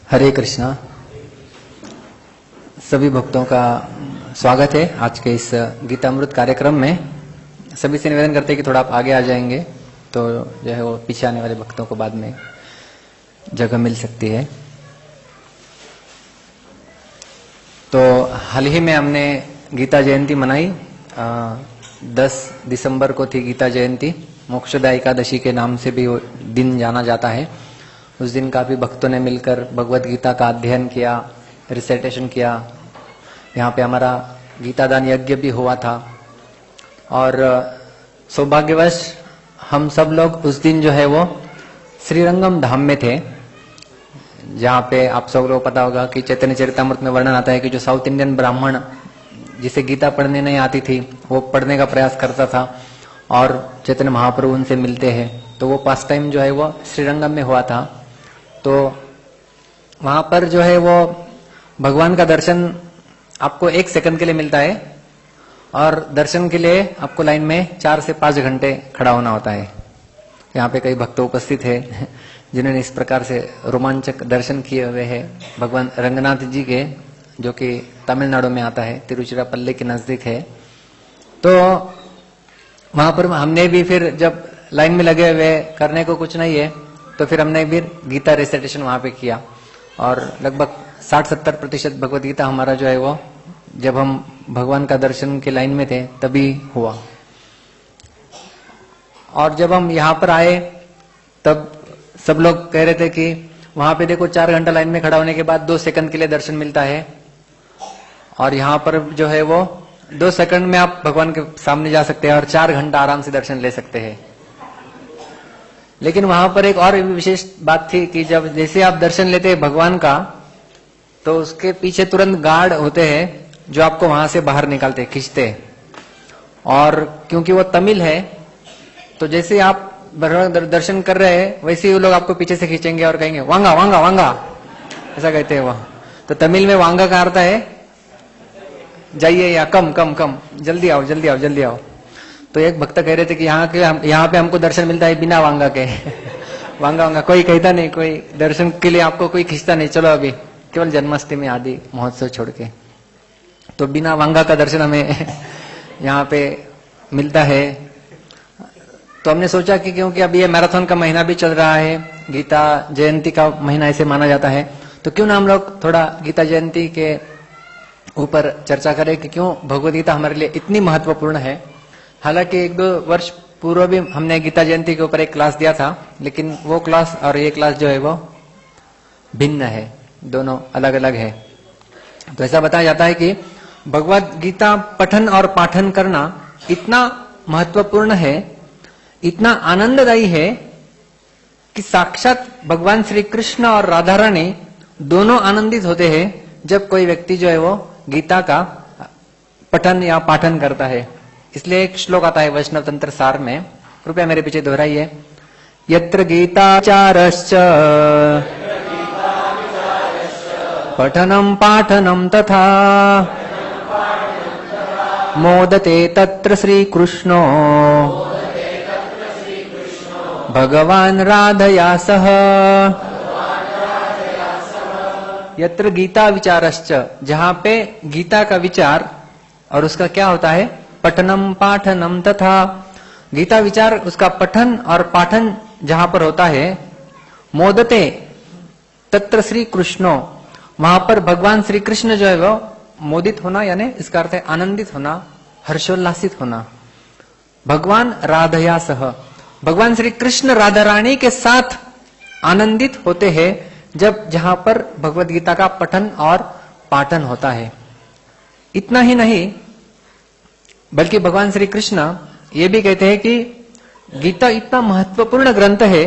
हरे कृष्णा। सभी भक्तों का स्वागत है आज के इस गीतामृत कार्यक्रम में। सभी से निवेदन करते हैं कि थोड़ा आप आगे आ जाएंगे तो जो है वो पीछे आने वाले भक्तों को बाद में जगह मिल सकती है। तो हाल ही में हमने गीता जयंती मनाई। 10 दिसंबर को थी गीता जयंती। मोक्षदा एकादशी के नाम से भी वो दिन जाना जाता है। उस दिन काफी भक्तों ने मिलकर भगवत गीता का अध्ययन किया, रिसाइटेशन किया। यहाँ पे हमारा गीतादान यज्ञ भी हुआ था और सौभाग्यवश हम सब लोग उस दिन जो है वो श्रीरंगम धाम में थे, जहाँ पे आप सब लोग पता होगा कि चैतन्य चरितामृत में वर्णन आता है कि जो साउथ इंडियन ब्राह्मण जिसे गीता पढ़ने नहीं आती थी वो पढ़ने का प्रयास करता था और चैतन्य महाप्रभु उनसे मिलते हैं। तो वो पास टाइम जो है वो श्रीरंगम में हुआ था। तो वहां पर जो है वो भगवान का दर्शन आपको 1 सेकंड के लिए मिलता है और दर्शन के लिए आपको लाइन में 4 से 5 घंटे खड़ा होना होता है। यहाँ पे कई भक्त उपस्थित है जिन्होंने इस प्रकार से रोमांचक दर्शन किए हुए हैं भगवान रंगनाथ जी के, जो कि तमिलनाडु में आता है, तिरुचिरापल्ली के नजदीक है। तो वहां पर हमने भी फिर जब लाइन में लगे हुए करने को कुछ नहीं है तो फिर हमने भी गीता रिसाइटेशन वहां पे किया और लगभग 60-70% भगवत गीता हमारा जो है वो जब हम भगवान का दर्शन के लाइन में थे तभी हुआ। और जब हम यहाँ पर आए तब सब लोग कह रहे थे कि वहां पे देखो 4 घंटा लाइन में खड़ा होने के बाद 2 सेकंड के लिए दर्शन मिलता है और यहाँ पर जो है वो 2 सेकंड में आप भगवान के सामने जा सकते हैं और 4 घंटा आराम से दर्शन ले सकते हैं। लेकिन वहां पर एक और विशेष बात थी कि जब जैसे आप दर्शन लेते हैं भगवान का तो उसके पीछे तुरंत गार्ड होते हैं जो आपको वहां से बाहर निकालते, खींचते। और क्योंकि वो तमिल है तो जैसे आप दर्शन कर रहे हैं वैसे ही वो लोग आपको पीछे से खींचेंगे और कहेंगे वांगा वांगा वांगा, ऐसा कहते हैं वो। तो तमिल में वांगा का अर्थ है जाइए या कम कम कम, जल्दी आओ जल्दी आओ जल्दी आओ। तो एक भक्त कह रहे थे कि यहाँ पे हमको दर्शन मिलता है बिना वांगा के वांगा वांगा कोई कहता नहीं, कोई दर्शन के लिए आपको कोई खींचता नहीं, चलो अभी केवल जन्माष्टमी आदि महोत्सव छोड़ के। तो बिना वांगा का दर्शन हमें यहाँ पे मिलता है। तो हमने सोचा कि क्योंकि अभी ये मैराथन का महीना भी चल रहा है, गीता जयंती का महीना ऐसे माना जाता है, तो क्यों ना हम लोग थोड़ा गीता जयंती के ऊपर चर्चा करें कि क्यों भगवद गीता हमारे लिए इतनी महत्वपूर्ण है। हालांकि 1-2 वर्ष पूर्व भी हमने गीता जयंती के ऊपर एक क्लास दिया था, लेकिन वो क्लास और ये क्लास जो है वो भिन्न है, दोनों अलग अलग है। तो ऐसा बताया जाता है कि भगवद गीता पठन और पाठन करना इतना महत्वपूर्ण है, इतना आनंददायी है कि साक्षात भगवान श्री कृष्ण और राधा रानी दोनों आनंदित होते हैं जब कोई व्यक्ति जो है वो गीता का पठन या पाठन करता है। इसलिए एक श्लोक आता है वैष्णव तंत्र सार में, कृपया मेरे पीछे दोहराइए। यत्र गीताचारश्च पठनम पाठनम तथा मोदते तत्र श्री कृष्णो भगवान राधया सह। यत्र गीता विचारश्च, जहाँ पे गीता का विचार और उसका क्या होता है पठनम पाठनम तथा, गीता विचार उसका पठन और पाठन जहां पर होता है, मोदते तत्र श्री कृष्णो, वहां पर भगवान श्री कृष्ण जो है वो मोदित होना, यानी इसका अर्थ है आनंदित होना, हर्षोल्लासित होना। भगवान राधया सह, भगवान श्री कृष्ण राधा रानी के साथ आनंदित होते हैं जब जहां पर भगवद गीता का पठन और पाठन होता है। इतना ही नहीं बल्कि भगवान श्री कृष्ण ये भी कहते हैं कि गीता इतना महत्वपूर्ण ग्रंथ है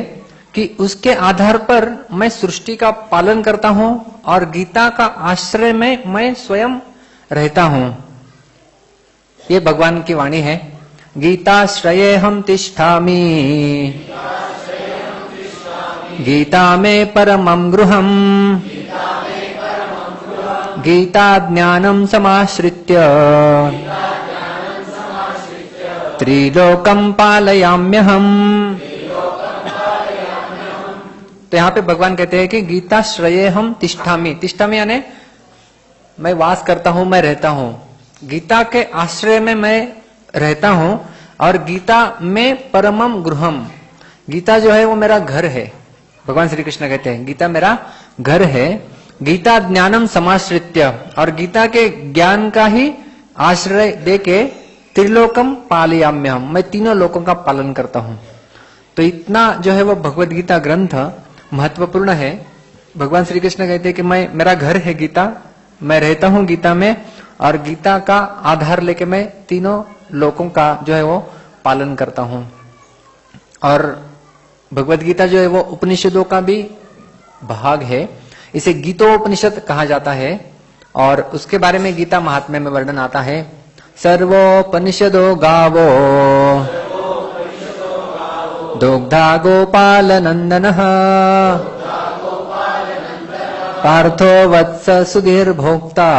कि उसके आधार पर मैं सृष्टि का पालन करता हूं और गीता का आश्रय में मैं स्वयं रहता हूं। ये भगवान की वाणी है। गीताश्रये हम तिष्ठामि, गीता में परमं गृहम्, गीता ज्ञानं समाश्रित्य त्रिलोकं पालयाम्यहम्। तो यहाँ पे भगवान कहते हैं कि गीता श्रये हम तिष्ठामि। तिष्ठामि यानी मैं वास करता हूं, मैं रहता हूं, गीता के आश्रय में मैं रहता हूं, और गीता में परमम गृहम, गीता जो है वो मेरा घर है। भगवान श्री कृष्ण कहते हैं गीता मेरा घर है। गीता ज्ञानम समाश्रित्य, और गीता के ज्ञान का ही आश्रय देके त्रिलोकम पालयाम्यहम, मैं तीनों लोकों का पालन करता हूं। तो इतना जो है वो भगवत गीता ग्रंथ महत्वपूर्ण है। भगवान श्री कृष्ण कहते हैं कि मेरा घर है गीता, मैं रहता हूं गीता में, और गीता का आधार लेके मैं तीनों लोकों का जो है वो पालन करता हूं। और भगवत गीता जो है वो उपनिषदों का भी भाग है, इसे गीतोपनिषद कहा जाता है। और उसके बारे में गीता महात्म्य में वर्णन आता है, सर्वोपनिषदो गावो दुग्धा गोपाल नंदनः पार्थो वत्स सुधीर भोक्ता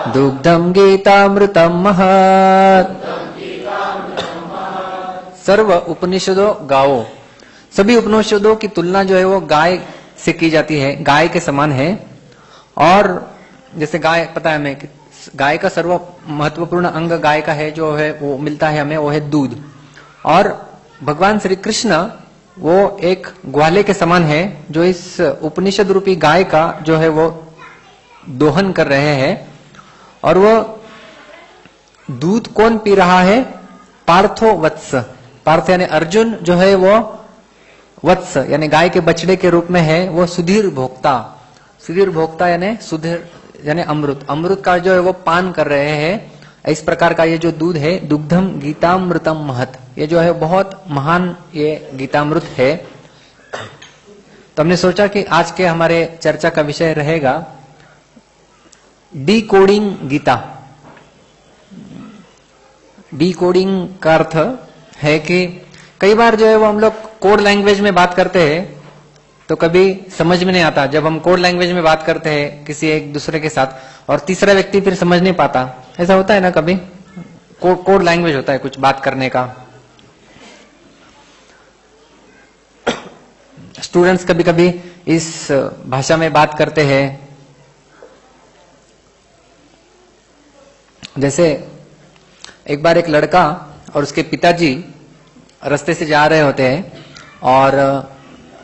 दुग्धम गीतामृतम महत्। सर्व उपनिषदों गाओ, सभी उपनिषदों की तुलना जो है वो गाय से की जाती है, गाय के समान है। और जैसे गाय, पता है हमें कि गाय का सर्व महत्वपूर्ण अंग गाय का है, जो है वो मिलता है हमें, वो है दूध। और भगवान श्री कृष्ण वो एक ग्वाले के समान है, जो इस उपनिषद रूपी गाय का जो है वो दोहन कर रहे हैं। और वो दूध कौन पी रहा है? पार्थो वत्स, पार्थ यानी अर्जुन जो है वो वत्स यानी गाय के बछड़े के रूप में है, वो सुधीर भोक्ता, सुधीर भोक्ता यानी सुधीर यानी अमृत, अमृत का जो है वो पान कर रहे हैं। इस प्रकार का ये जो दूध है, दुग्धम गीतामृतम महत्, ये जो है बहुत महान ये गीतामृत है। तो हमने सोचा कि आज के हमारे चर्चा का विषय रहेगा डीकोडिंग गीता। डीकोडिंग का अर्थ है कि कई बार जो है वो हम लोग कोड लैंग्वेज में बात करते हैं तो कभी समझ में नहीं आता। जब हम कोड लैंग्वेज में बात करते हैं किसी एक दूसरे के साथ और तीसरा व्यक्ति फिर समझ नहीं पाता, ऐसा होता है ना कभी? कोड लैंग्वेज होता है कुछ बात करने का। स्टूडेंट्स कभी कभी इस भाषा में बात करते हैं। जैसे एक बार एक लड़का और उसके पिताजी रास्ते से जा रहे होते हैं और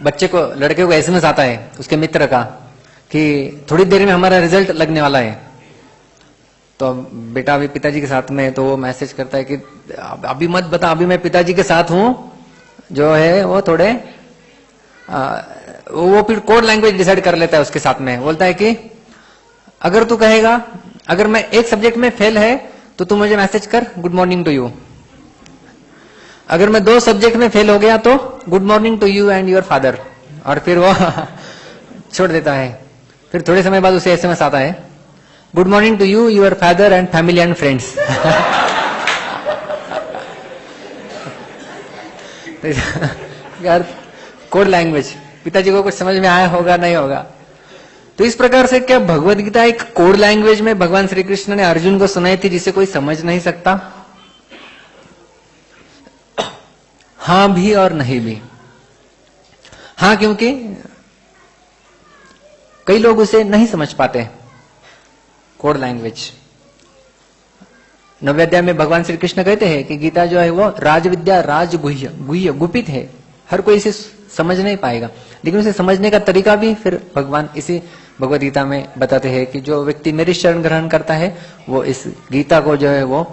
बच्चे को, लड़के को एसएमएस आता है उसके मित्र का कि थोड़ी देर में हमारा रिजल्ट लगने वाला है। तो बेटा अभी पिताजी के साथ में, तो वो मैसेज करता है कि अभी मत बता, अभी मैं पिताजी के साथ हूं, जो है वो थोड़े वो फिर कोड लैंग्वेज डिसाइड कर लेता है उसके साथ में। बोलता है कि अगर तू कहेगा अगर मैं एक सब्जेक्ट में फेल है तो तू मुझे मैसेज कर, गुड मॉर्निंग टू यू। अगर मैं 2 सब्जेक्ट में फेल हो गया तो good morning to you and your father. और फिर वो छोड़ देता है। फिर थोड़े समय बाद उसे एसएमएस आता है, good morning to you, your father and family and friends. यार कोड लैंग्वेज, पिताजी को कुछ समझ में आया होगा नहीं होगा। तो इस प्रकार से क्या भगवत गीता एक कोड लैंग्वेज में भगवान श्री कृष्ण ने अर्जुन को सुनाई थी जिसे कोई समझ नहीं सकता? हाँ भी और नहीं भी। हाँ, क्योंकि कई लोग उसे नहीं समझ पाते कोड लैंग्वेज। 9वें अध्याय में भगवान श्री कृष्ण कहते हैं कि गीता जो है वो राजविद्या राजगुह्य, गुह्य गुपित है, हर कोई इसे समझ नहीं पाएगा। लेकिन उसे समझने का तरीका भी फिर भगवान इसी भगवत गीता में बताते हैं कि जो व्यक्ति मेरी शरण ग्रहण करता है वो इस गीता को जो है वो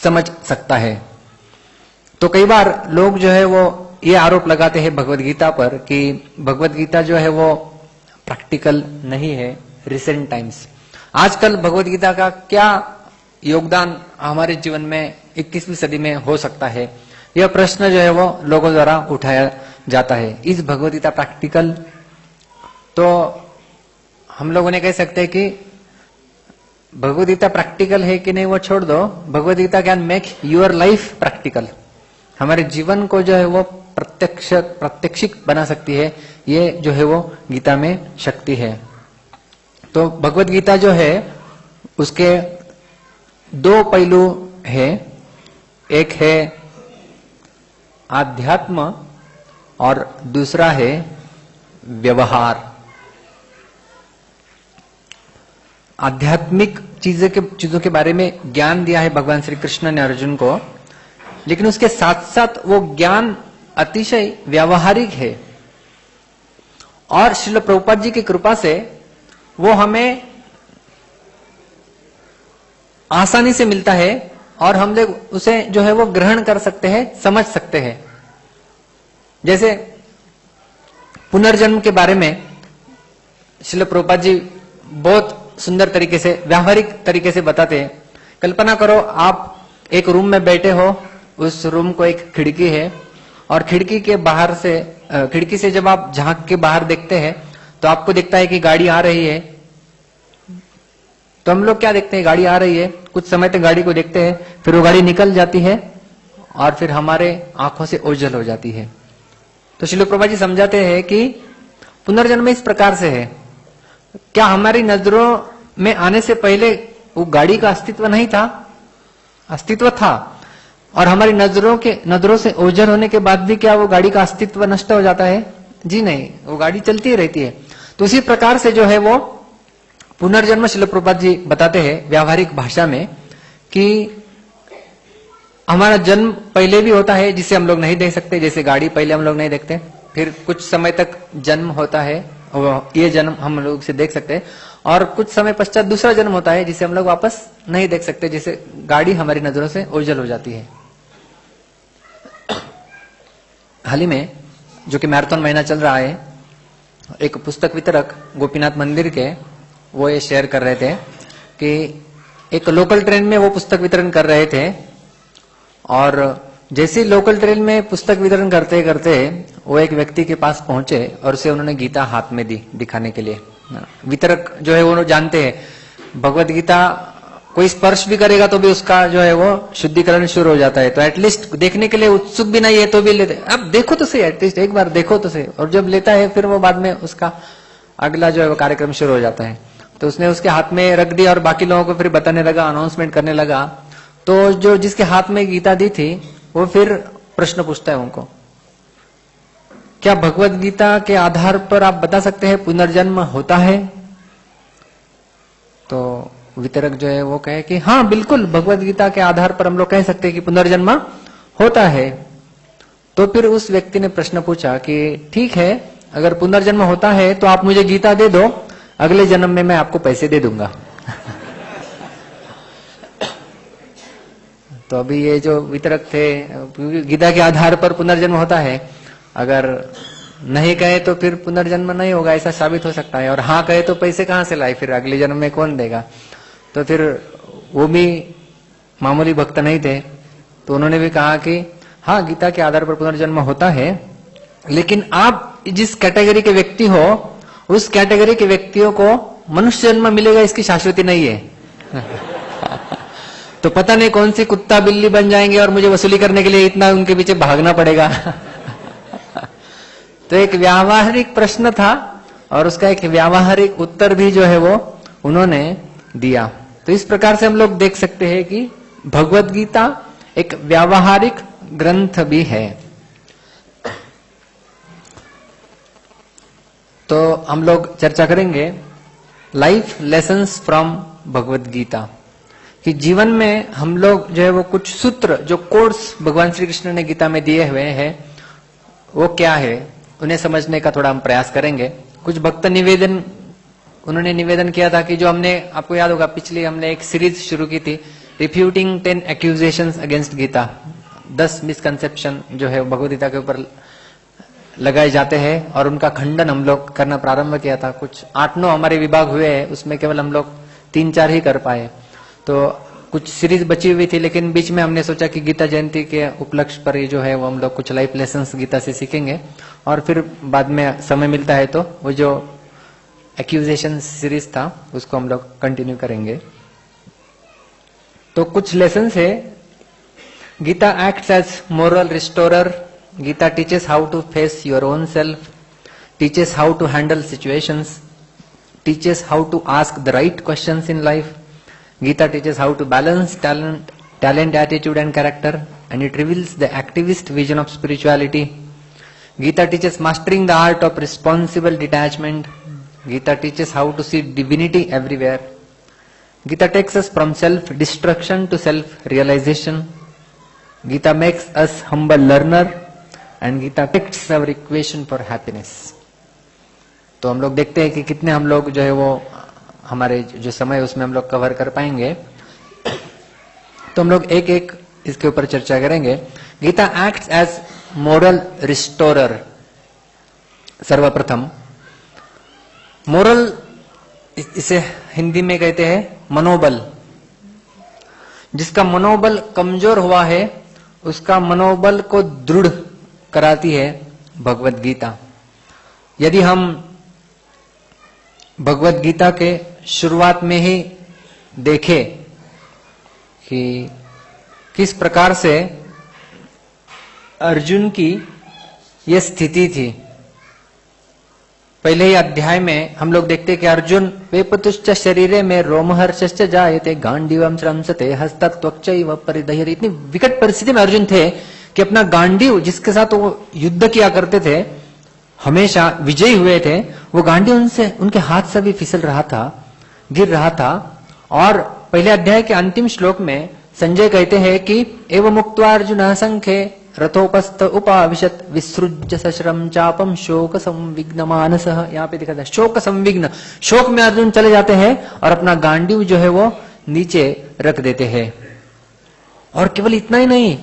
समझ सकता है। तो कई बार लोग जो है वो ये आरोप लगाते हैं भगवत गीता पर कि भगवत गीता जो है वो प्रैक्टिकल नहीं है। रिसेंट टाइम्स, आजकल भगवत गीता का क्या योगदान हमारे जीवन में 21वीं सदी में हो सकता है, यह प्रश्न जो है वो लोगों द्वारा उठाया जाता है। इस भगवत गीता प्रैक्टिकल, तो हम लोगों ने कह सकते हैं कि भगवत गीता प्रैक्टिकल है कि नहीं वो छोड़ दो, Bhagavad Gita can make your life practical, हमारे जीवन को जो है वो प्रत्यक्षिक बना सकती है। ये जो है वो गीता में शक्ति है। तो भगवत गीता जो है उसके 2 पहलू है। एक है आध्यात्म और दूसरा है व्यवहार। आध्यात्मिक चीजों के बारे में ज्ञान दिया है भगवान श्री कृष्ण ने अर्जुन को, लेकिन उसके साथ साथ वो ज्ञान अतिशय व्यावहारिक है। और श्रील प्रभुपाद जी की कृपा से वो हमें आसानी से मिलता है और हम लोग उसे जो है वो ग्रहण कर सकते हैं, समझ सकते हैं। जैसे पुनर्जन्म के बारे में श्रील प्रभुपाद जी बहुत सुंदर तरीके से, व्यावहारिक तरीके से बताते हैं। कल्पना करो आप एक रूम में बैठे हो, उस रूम को एक खिड़की है और खिड़की के बाहर से, खिड़की से जब आप झांक के बाहर देखते हैं तो आपको दिखता है कि गाड़ी आ रही है। तो हम लोग क्या देखते हैं, गाड़ी आ रही है, कुछ समय तक गाड़ी को देखते हैं, फिर वो गाड़ी निकल जाती है और फिर हमारे आंखों से ओझल हो जाती है। तो श्रील प्रभुपाद जी समझाते हैं कि पुनर्जन्म इस प्रकार से है। क्या हमारी नजरों में आने से पहले वो गाड़ी का अस्तित्व नहीं था? अस्तित्व था। और हमारी नजरों से ओझल होने के बाद भी क्या वो गाड़ी का अस्तित्व नष्ट हो जाता है? जी नहीं, वो गाड़ी चलती ही रहती है। तो उसी प्रकार से जो है वो पुनर्जन्म श्रील प्रभुपाद जी बताते हैं व्यावहारिक भाषा में कि हमारा जन्म पहले भी होता है जिसे हम लोग नहीं देख सकते, जैसे गाड़ी पहले हम लोग नहीं देखते, फिर कुछ समय तक जन्म होता है, ये जन्म हम लोग से देख सकते हैं, और कुछ समय पश्चात दूसरा जन्म होता है जिसे हम लोग वापस नहीं देख सकते, जिसे गाड़ी हमारी नजरों से ओझल हो जाती है। हाल ही में जो कि मैराथन महीना चल रहा है, एक पुस्तक वितरक गोपीनाथ मंदिर के वो ये शेयर कर रहे थे कि एक लोकल ट्रेन में वो पुस्तक वितरण कर रहे थे और जैसे लोकल ट्रेन में पुस्तक वितरण करते करते वो एक व्यक्ति के पास पहुंचे और उसे उन्होंने गीता हाथ में दी दिखाने के लिए। वितरक जो है वो जानते हैं भगवत गीता कोई स्पर्श भी करेगा तो भी उसका जो है वो शुद्धिकरण शुरू हो जाता है, तो एटलीस्ट देखने के लिए उत्सुक भी नहीं है तो भी लेते, अब देखो तो सही, एटलीस्ट एक बार देखो तो सही। और जब लेता है फिर वो बाद में उसका अगला जो है वो कार्यक्रम शुरू हो जाता है। तो उसने उसके हाथ में रख दिया और बाकी लोगों को फिर बताने लगा, अनाउंसमेंट करने लगा। तो जो जिसके हाथ में गीता दी थी वो फिर प्रश्न पूछता है उनको, क्या भगवत गीता के आधार पर आप बता सकते हैं पुनर्जन्म होता है? तो वितरक जो है वो कहे कि हाँ बिल्कुल, भगवत गीता के आधार पर हम लोग कह सकते हैं कि पुनर्जन्म होता है। तो फिर उस व्यक्ति ने प्रश्न पूछा कि ठीक है, अगर पुनर्जन्म होता है तो आप मुझे गीता दे दो, अगले जन्म में मैं आपको पैसे दे दूंगा। तो अभी ये जो वितरक थे, गीता के आधार पर पुनर्जन्म होता है, अगर नहीं कहे तो फिर पुनर्जन्म नहीं होगा, ऐसा साबित हो सकता है, और हाँ कहे तो पैसे कहाँ से लाए, फिर अगले जन्म में कौन देगा? तो फिर वो भी मामूली भक्त नहीं थे, तो उन्होंने भी कहा कि हाँ गीता के आधार पर पुनर्जन्म होता है, लेकिन आप जिस कैटेगरी के व्यक्ति हो उस कैटेगरी के व्यक्तियों को मनुष्य जन्म मिलेगा इसकी शाश्वती नहीं है। तो पता नहीं कौन सी कुत्ता बिल्ली बन जाएंगे और मुझे वसूली करने के लिए इतना उनके पीछे भागना पड़ेगा। तो एक व्यावहारिक प्रश्न था और उसका एक व्यावहारिक उत्तर भी जो है वो उन्होंने दिया। तो इस प्रकार से हम लोग देख सकते हैं कि भगवत गीता एक व्यावहारिक ग्रंथ भी है। तो हम लोग चर्चा करेंगे life lessons from Bhagavad Gita, कि जीवन में हम लोग जो है वो कुछ सूत्र, जो कोड्स भगवान श्री कृष्ण ने गीता में दिए हुए हैं वो क्या है, उन्हें समझने का थोड़ा हम प्रयास करेंगे। कुछ भक्त उन्होंने निवेदन किया था कि जो हमने, आपको याद होगा पिछली हमने एक सीरीज शुरू की थी, रिफ्यूटिंग 10 एक्यूजेशंस अगेंस्ट गीता, 10 मिसकंसेप्शन जो है भगवत गीता के ऊपर लगाए जाते हैं और उनका खंडन हम लोग करना प्रारंभ किया था। कुछ 8-9 हमारे विभाग हुए हैं, उसमें केवल हम लोग 3-4 ही कर पाए। तो कुछ सीरीज बची हुई थी, लेकिन बीच में हमने सोचा कि गीता जयंती के उपलक्ष्य पर ही जो है वो हम लोग कुछ लाइफ लेसन्स गीता से सीखेंगे और फिर बाद में समय मिलता है तो वो जो एक्यूजेशन सीरीज था उसको हम लोग कंटिन्यू करेंगे। तो कुछ लेसन्स है। Gita acts as moral restorer, Gita teaches how to face your own self, teaches how to handle situations, teaches how to ask the right questions in life, Gita teaches how to balance talent, attitude and character, and it reveals the activist vision of spirituality. Gita teaches mastering the art of responsible detachment. Gita teaches how to see divinity everywhere. Gita takes us from self-destruction to self-realization. Gita makes us humble learner and Gita fixes our equation for happiness. तो हम लोग देखते हैं कि कितने हम लोग जो है वो हमारे जो समय उसमें हम लोग कवर कर पाएंगे. तो हम लोग एक एक इसके ऊपर चर्चा करेंगे. Gita acts as moral restorer. सर्वप्रथम मोरल, इसे हिंदी में कहते हैं मनोबल. जिसका मनोबल कमजोर हुआ है उसका मनोबल को दृढ़ कराती है भगवत गीता. यदि हम भगवत गीता के शुरुआत में ही देखें कि किस प्रकार से अर्जुन की यह स्थिति थी. पहले ही अध्याय में हम लोग देखते कि अर्जुन वेपतुश्च शरीरे में रोमहर्षश्च जायते गांडीवम श्रंसते हस्तत्वक्चैव परिदह्यते. इतनी विकट परिस्थिति में अर्जुन थे कि अपना गांडीव जिसके साथ वो युद्ध किया करते थे, हमेशा विजयी हुए थे, वो गांडीव उनसे उनके हाथ से भी फिसल रहा था, गिर रहा था. और पहले अध्याय के अंतिम श्लोक में संजय कहते हैं कि एवं मुक्त्वा अर्जुन संख्ये रथोपस्थ उपाविशत विसृज्य सश्रम चापम शोक संविघ्न मानसः. यहाँ पे दिखा था शोक संविघ्न. शोक में अर्जुन चले जाते हैं और अपना गांडीव जो है वो नीचे रख देते हैं. और केवल इतना ही नहीं,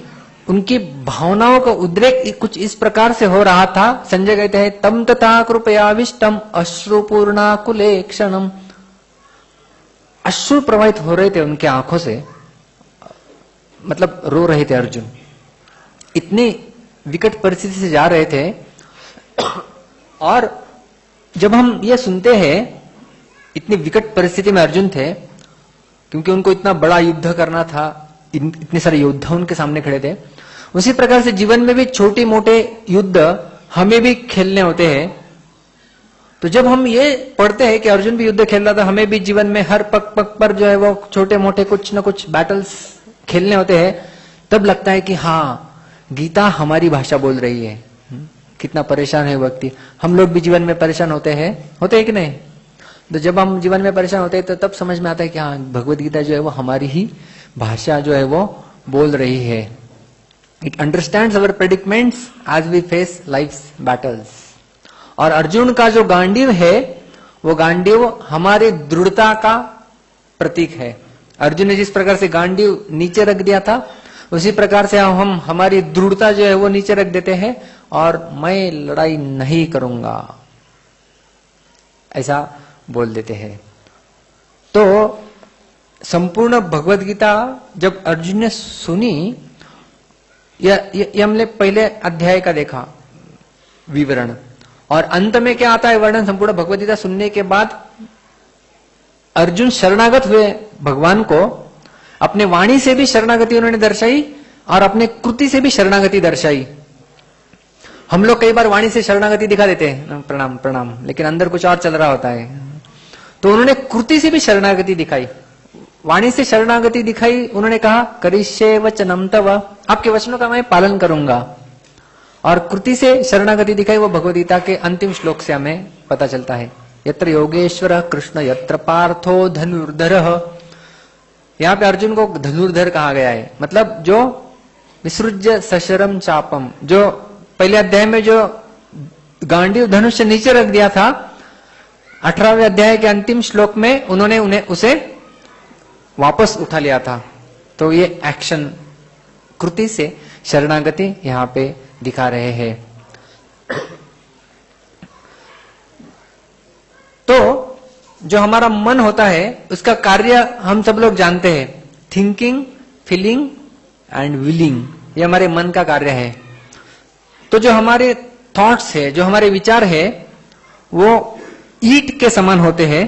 उनकी भावनाओं का उद्रेक कुछ इस प्रकार से हो रहा था. संजय कहते हैं तम तथा कृपयाविष्टम अश्रुपूर्णाकुले क्षणम. अश्रु प्रवाहित हो रहे थे उनके आंखों से, मतलब रो रहे थे अर्जुन. इतनी विकट परिस्थिति से जा रहे थे. और जब हम ये सुनते हैं इतनी विकट परिस्थिति में अर्जुन थे, क्योंकि उनको इतना बड़ा युद्ध करना था, इतने सारे योद्धा उनके सामने खड़े थे. उसी प्रकार से जीवन में भी छोटे मोटे युद्ध हमें भी खेलने होते हैं. तो जब हम ये पढ़ते हैं कि अर्जुन भी युद्ध खेल रहा था, हमें भी जीवन में हर पग पग पर जो है वो छोटे मोटे कुछ न कुछ बैटल्स खेलने होते हैं, तब लगता है कि हाँ, गीता हमारी भाषा बोल रही है. कितना परेशान है व्यक्ति. हम लोग भी जीवन में परेशान होते हैं कि नहीं. तो जब हम जीवन में परेशान होते हैं तो तब समझ में आता है कि हाँ, भगवत गीता जो है वो हमारी ही भाषा जो है वो बोल रही है. It understands our predicaments as we face life's battles. और अर्जुन का जो गांडीव है वो गांडीव हमारे दृढ़ता का प्रतीक है. अर्जुन ने जिस प्रकार से गांडीव नीचे रख दिया था, उसी प्रकार से हम हमारी दृढ़ता जो है वो नीचे रख देते हैं और मैं लड़ाई नहीं करूंगा ऐसा बोल देते हैं. तो संपूर्ण भगवत गीता जब अर्जुन ने सुनी, यह हमने पहले अध्याय का देखा विवरण, और अंत में क्या आता है वर्णन. संपूर्ण भगवत गीता सुनने के बाद अर्जुन शरणागत हुए भगवान को. अपने वाणी से भी शरणागति उन्होंने दर्शाई और अपने कृति से भी शरणागति दर्शाई. हम लोग कई बार वाणी से शरणागति दिखा देते हैं, प्रणाम प्रणाम, लेकिन अंदर कुछ और चल रहा होता है. तो उन्होंने कृति से भी शरणागति दिखाई. वाणी से शरणागति दिखाई, उन्होंने कहा करिष्ये वचनम तव, आपके वचनों का मैं पालन करूंगा. और कृति से शरणागति दिखाई, वो भगवदगीता के अंतिम श्लोक से हमें पता चलता है. यत्र योगेश्वर कृष्ण यत्र पार्थो धनुर्धरः. यहाँ पे अर्जुन को धनुर्धर कहा गया है, मतलब जो विसृज्य सशरम चापम, जो पहले अध्याय में जो गांडीव धनुष से नीचे रख दिया था, 18वें अध्याय के अंतिम श्लोक में उन्होंने उसे वापस उठा लिया था. तो ये एक्शन कृति से शरणागति यहाँ पे दिखा रहे हैं. तो जो हमारा मन होता है उसका कार्य हम सब लोग जानते हैं. थिंकिंग, फीलिंग एंड विलिंग, ये हमारे मन का कार्य है. तो जो हमारे थॉट्स है, जो हमारे विचार है, वो ईंट के समान होते हैं,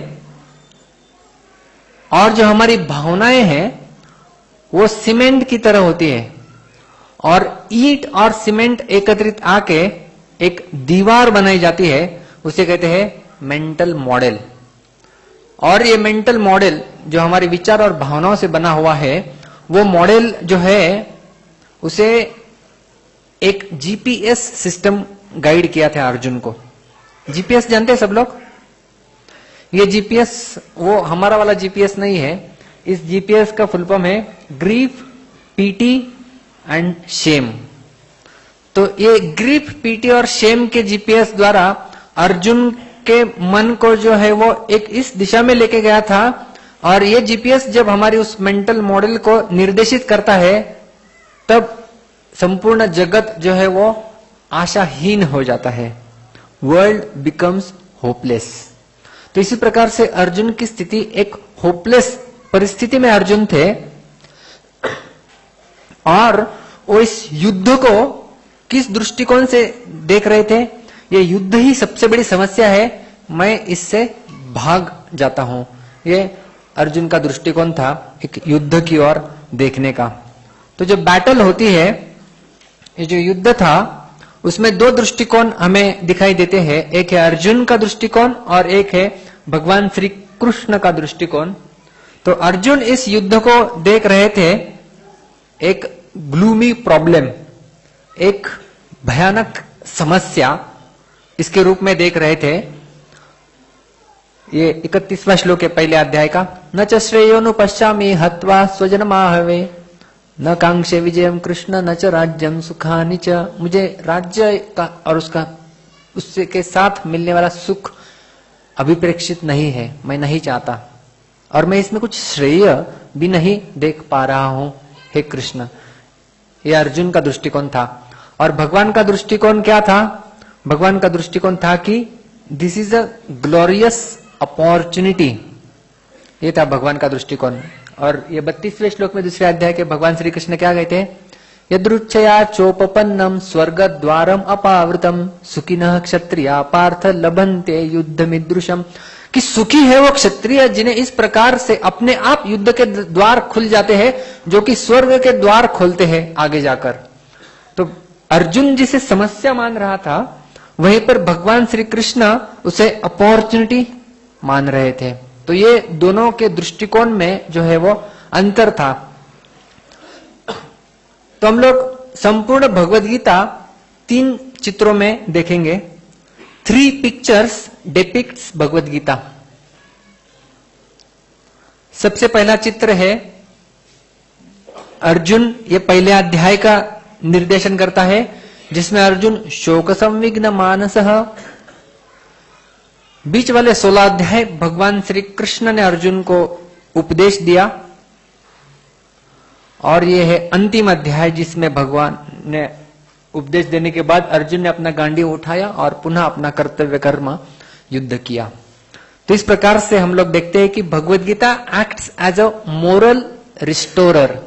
और जो हमारी भावनाएं हैं वो सीमेंट की तरह होती है. और ईंट और सीमेंट एकत्रित आके एक दीवार बनाई जाती है, उसे कहते हैं मेंटल मॉडल. और ये मेंटल मॉडल जो हमारे विचार और भावनाओं से बना हुआ है, वो मॉडल जो है उसे एक जीपीएस सिस्टम गाइड किया था अर्जुन को। जीपीएस जानते हैं सब लोग? ये जीपीएस वो हमारा वाला जीपीएस नहीं है। इस जीपीएस का फुल फॉर्म है ग्रीफ, पीटी एंड शेम। तो ये ग्रीफ, पीटी और शेम के जीपीएस द्वारा अर्जुन के मन को जो है वो एक इस दिशा में लेके गया था। और ये जीपीएस जब हमारी उस मेंटल मॉडल को निर्देशित करता है तब संपूर्ण जगत जो है वो आशाहीन हो जाता है। World becomes hopeless. तो इसी प्रकार से अर्जुन की स्थिति एक होपलेस परिस्थिति में अर्जुन थे और वो इस युद्ध को किस दृष्टिकोण से देख रहे थे? ये युद्ध ही सबसे बड़ी समस्या है, मैं इससे भाग जाता हूं। ये अर्जुन का दृष्टिकोण था एक युद्ध की ओर देखने का। तो जो बैटल होती है, ये जो युद्ध था उसमें दो दृष्टिकोण हमें दिखाई देते हैं। एक है अर्जुन का दृष्टिकोण और एक है भगवान श्री कृष्ण का दृष्टिकोण। तो अर्जुन इस युद्ध को देख रहे थे एक ग्लूमी प्रॉब्लम, एक भयानक समस्या इसके रूप में देख रहे थे। ये 31वां श्लोक है पहले अध्याय का। न च श्रेयोनु पश्चामि हत्वा स्वजनमाहवे न कांक्षे विजयम कृष्ण न च राज्यम सुखानि च। मुझे राज्य का और उससे के साथ मिलने वाला सुख अभिप्रेक्षित नहीं है, मैं नहीं चाहता, और मैं इसमें कुछ श्रेय भी नहीं देख पा रहा हूं हे कृष्ण। यह अर्जुन का दृष्टिकोण था। और भगवान का दृष्टिकोण क्या था? भगवान का दृष्टिकोण था कि this is a glorious opportunity. ये था भगवान का दृष्टिकोण। और ये 32वें श्लोक में दूसरे अध्याय के भगवान श्री कृष्ण क्या कहते हैं? यदृच्छया चोपपन्नम स्वर्ग द्वारम अपावृतम सुखिनः क्षत्रिया पार्थ लभन्ते युद्धमिदृशम। कि सुखी है वो क्षत्रिय जिन्हें इस प्रकार से अपने आप युद्ध के द्वार खुल जाते हैं, जो कि स्वर्ग के द्वार खोलते हैं आगे जाकर। तो अर्जुन जिसे समस्या मान रहा था, वहीं पर भगवान श्री कृष्ण उसे अपॉर्चुनिटी मान रहे थे। तो ये दोनों के दृष्टिकोण में जो है वो अंतर था। तो हम लोग संपूर्ण भगवद गीता 3 चित्रों में देखेंगे। 3 पिक्चर्स डिपिक्ट्स भगवद गीता। सबसे पहला चित्र है अर्जुन, ये पहले अध्याय का निर्देशन करता है, जिसमें अर्जुन शोक संविघ्न मानसः। बीच वाले 16 अध्याय भगवान श्री कृष्ण ने अर्जुन को उपदेश दिया, और ये है अंतिम अध्याय जिसमें भगवान ने उपदेश देने के बाद अर्जुन ने अपना गांडी उठाया और पुनः अपना कर्तव्य कर्म युद्ध किया। तो इस प्रकार से हम लोग देखते हैं कि Bhagavad Gita acts as a moral restorer.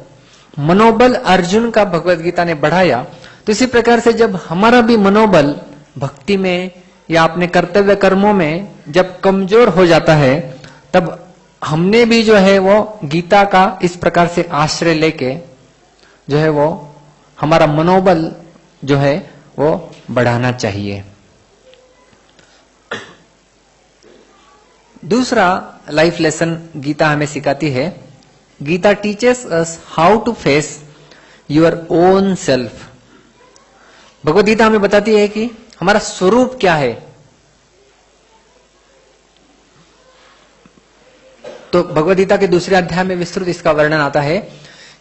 मनोबल अर्जुन का भगवद गीता ने बढ़ाया। तो इसी प्रकार से जब हमारा भी मनोबल भक्ति में या अपने कर्तव्य कर्मों में जब कमजोर हो जाता है, तब हमने भी जो है वो गीता का इस प्रकार से आश्रय लेके जो है वो हमारा मनोबल जो है वो बढ़ाना चाहिए। दूसरा लाइफ लेसन गीता हमें सिखाती है, Gita teaches us how to face your own self. Bhagavad Gita हमें बताती है कि हमारा स्वरूप क्या है। तो भगवद गीता के दूसरे अध्याय में विस्तृत इसका वर्णन आता है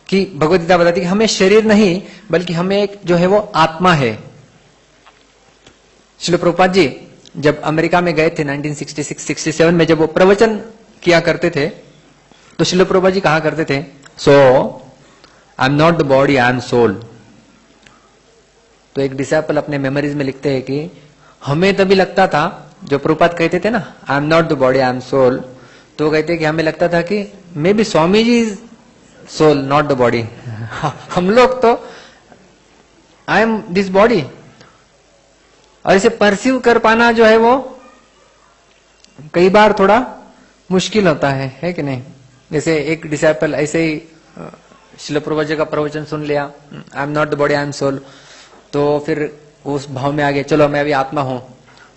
कि भगवद गीता बताती है कि हमें शरीर नहीं बल्कि हमें एक जो है वो आत्मा है। श्रील प्रभुपाद जी जब अमेरिका में गए थे 1966-67 में, जब वो प्रवचन किया करते थे, तो श्रील प्रभुपाद जी कहा करते थे, so I am not the body, I am soul. तो एक डिसाइपल अपने मेमोरीज में लिखते हैं कि हमें तभी लगता था, जो प्रभुपाद कहते थे ना, I am not the body, I am soul, तो कहते कि हमें लगता था कि maybe Swami ji is soul not the body. हम लोग तो आई एम दिस बॉडी। और इसे परसीव कर पाना जो है वो कई बार थोड़ा मुश्किल होता है कि नहीं? जैसे एक डिसाइपल ऐसे ही श्रील प्रभुपाद जी का प्रवचन सुन लिया, I am not the body, I am soul, तो फिर उस भाव में आ गए, चलो मैं अभी आत्मा हूं,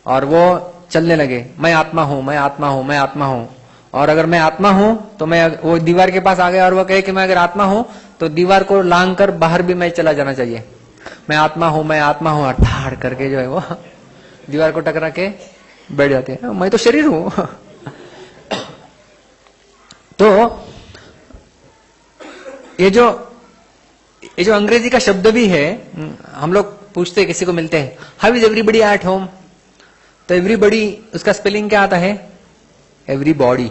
और वो चलने लगे, मैं आत्मा हूं, मैं आत्मा हूं, मैं आत्मा हूं। और अगर मैं आत्मा हूं तो मैं वो दीवार के पास आ गया और वो कहे कि मैं अगर आत्मा हूं तो दीवार को लांग कर बाहर भी मैं चला जाना चाहिए, मैं आत्मा हूं ठाड़ करके जो है वो दीवार को टकरा के बैठ जाते हैं, मैं तो शरीर हूं। तो ये जो अंग्रेजी का शब्द भी है, हम लोग पूछते किसी को मिलते हैं, how is everybody at home, तो एवरीबडी उसका स्पेलिंग क्या आता है, एवरीबॉडी।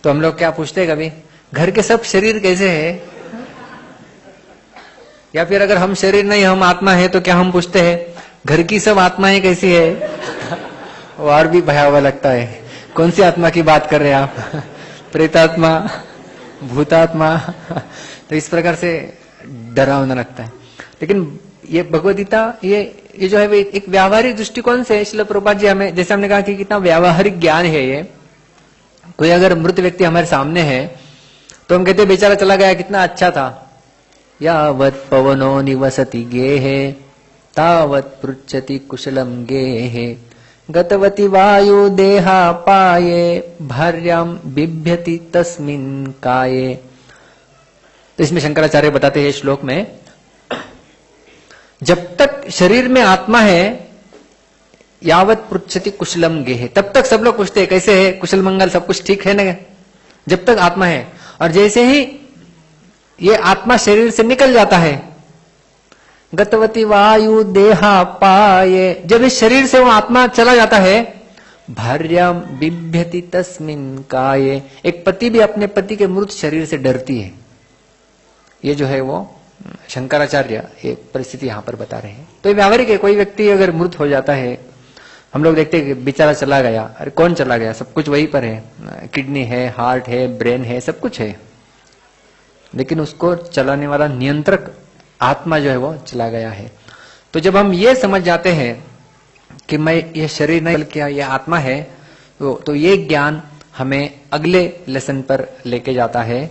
तो हम लोग क्या पूछते हैं कभी, घर के सब शरीर कैसे है, या फिर अगर हम शरीर नहीं हम आत्मा है तो क्या हम पूछते हैं घर की सब आत्माएं कैसी है। वो और भी भयावह लगता है, कौन सी आत्मा की बात कर रहे हैं आप, प्रेतात्मा, भूतात्मा। तो इस प्रकार से डरावना लगता है। लेकिन ये भगवद गीता ये जो है एक व्यावहारिक दृष्टिकोण से श्रील प्रभुपाद जी हमें, जैसे हमने कहा कि कितना व्यावहारिक ज्ञान है ये। कोई अगर मृत व्यक्ति हमारे सामने है तो हम कहते बेचारा चला गया, कितना अच्छा था, यावत् पवनो निवसति गेहे तावत् पृच्छति कुशलम गेहे गतवती वायु देहा पाये भार्याम बिभ्यति तस्मिन् काये। तो इसमें शंकराचार्य बताते हैं श्लोक में, जब तक शरीर में आत्मा है यावत पृच्छति कुशलम गेहे, तब तक सब लोग पूछते हैं कैसे है, कुशल मंगल सब कुछ ठीक है ना, जब तक आत्मा है। और जैसे ही ये आत्मा शरीर से निकल जाता है, गतवती वायु देहा पाये, जब इस शरीर से वो आत्मा चला जाता है, भार्याम बिभ्यति तस्मिन् काये, एक पति भी अपने पति के मृत शरीर से डरती है। ये जो है वो शंकराचार्य ये परिस्थिति यहां पर बता रहे हैं। तो ये व्यावहारिक है, कोई व्यक्ति अगर मृत हो जाता है, हम लोग देखते हैं कि बेचारा चला गया, अरे कौन चला गया, सब कुछ वहीं पर है, किडनी है, हार्ट है, ब्रेन है, सब कुछ है, लेकिन उसको चलाने वाला नियंत्रक आत्मा जो है वो चला गया है। तो जब हम ये समझ जाते हैं कि मैं ये शरीर नहीं बल्कि ये आत्मा है, तो ये ज्ञान हमें अगले लेसन पर लेके जाता है।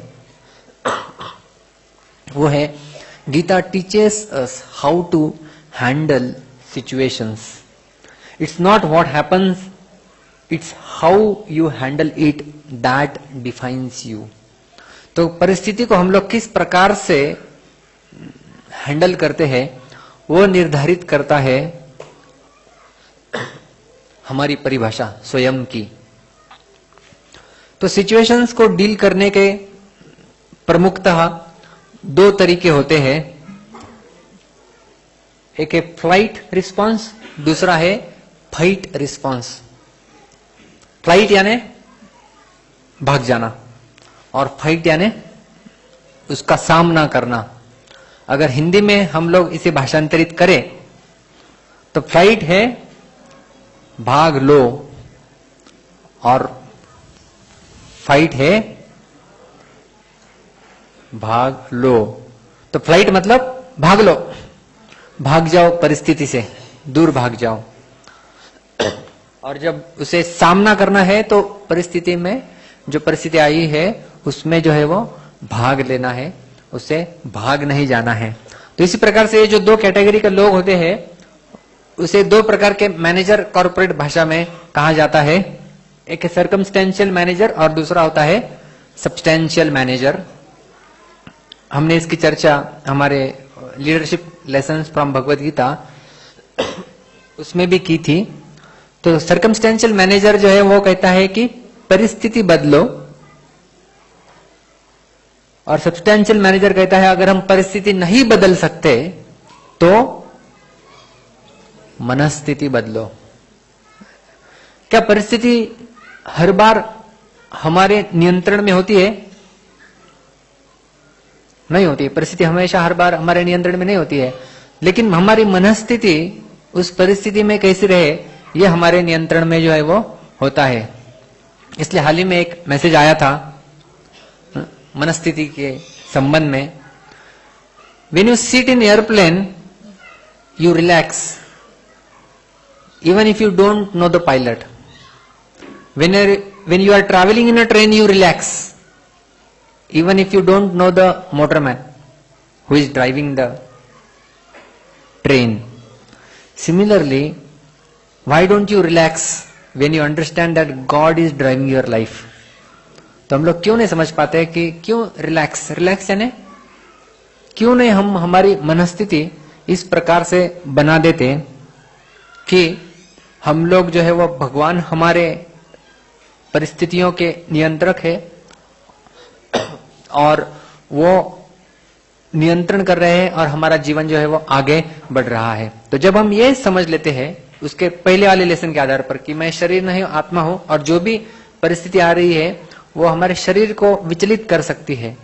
वो है Gita teaches us how to handle situations. It's not what happens, it's how you handle it that defines you. तो परिस्थिति को हम लोग किस प्रकार से हैंडल करते हैं वो निर्धारित करता है हमारी परिभाषा स्वयं की। तो सिचुएशंस को डील करने के प्रमुखतः दो तरीके होते हैं, एक है फ्लाइट रिस्पांस, दूसरा है फाइट रिस्पांस। फ्लाइट यानी भाग जाना और फाइट यानी उसका सामना करना। अगर हिंदी में हम लोग इसे भाषांतरित करें तो फ्लाइट है भाग लो और फाइट है भाग लो। तो फ्लाइट मतलब भाग लो, भाग जाओ परिस्थिति से, दूर भाग जाओ। और जब उसे सामना करना है तो परिस्थिति में जो परिस्थिति आई है उसमें जो है वो भाग लेना है, उससे भाग नहीं जाना है। तो इसी प्रकार से ये जो दो कैटेगरी के लोग होते हैं उसे दो प्रकार के मैनेजर कॉर्पोरेट भाषा में कहा जाता है। एक है सर्कमस्टेंशियल मैनेजर और दूसरा होता है सब्सटेंशियल मैनेजर। हमने इसकी चर्चा हमारे leadership lessons from Bhagavad Gita उसमें भी की थी। तो सर्कमस्टेंशियल मैनेजर जो है वो कहता है कि परिस्थिति बदलो, और सब्सटेंशियल मैनेजर कहता है अगर हम परिस्थिति नहीं बदल सकते तो मनस्थिति बदलो। क्या परिस्थिति हर बार हमारे नियंत्रण में होती है? नहीं होती। परिस्थिति हमेशा हर बार हमारे नियंत्रण में नहीं होती है, लेकिन हमारी मनस्थिति उस परिस्थिति में कैसी रहे ये हमारे नियंत्रण में जो है वो होता है। इसलिए हाल ही में एक मैसेज आया था मनस्थिति के संबंध में। When you sit in airplane, you relax, even if you don't know the pilot. When you are traveling in a train, you relax, even if you don't know the motorman who is driving the train. Similarly, why don't you relax when you understand that God is driving your life? तो हम लोग क्यों नहीं समझ पाते कि क्यों relax यानी क्यों नहीं हम हमारी मनस्थिति इस प्रकार से बना देते कि हम लोग जो है वो भगवान हमारे परिस्थितियों के नियंत्रक है और वो नियंत्रण कर रहे हैं और हमारा जीवन जो है वो आगे बढ़ रहा है। तो जब हम ये समझ लेते हैं उसके पहले वाले लेसन के आधार पर कि मैं शरीर नहीं आत्मा हूं और जो भी परिस्थिति आ रही है वो हमारे शरीर को विचलित कर सकती है,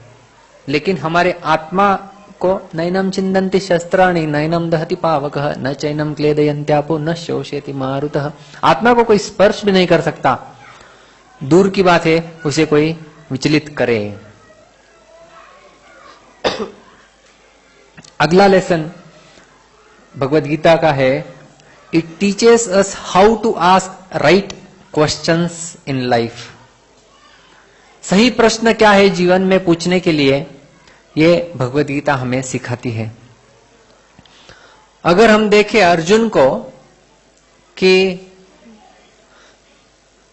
लेकिन हमारे आत्मा को नैनम चिंदन्ति शस्त्राणि नैनम दहति पावकः न चैनम क्लेदयन्त्यापो न शोषयति मारुतः। आत्मा को कोई स्पर्श भी नहीं कर सकता, दूर की बात है उसे कोई विचलित करे। अगला लेसन भगवद गीता का है, it teaches us how to ask right questions in life. सही प्रश्न क्या है जीवन में पूछने के लिए, ये भगवद गीता हमें सिखाती है। अगर हम देखें अर्जुन को कि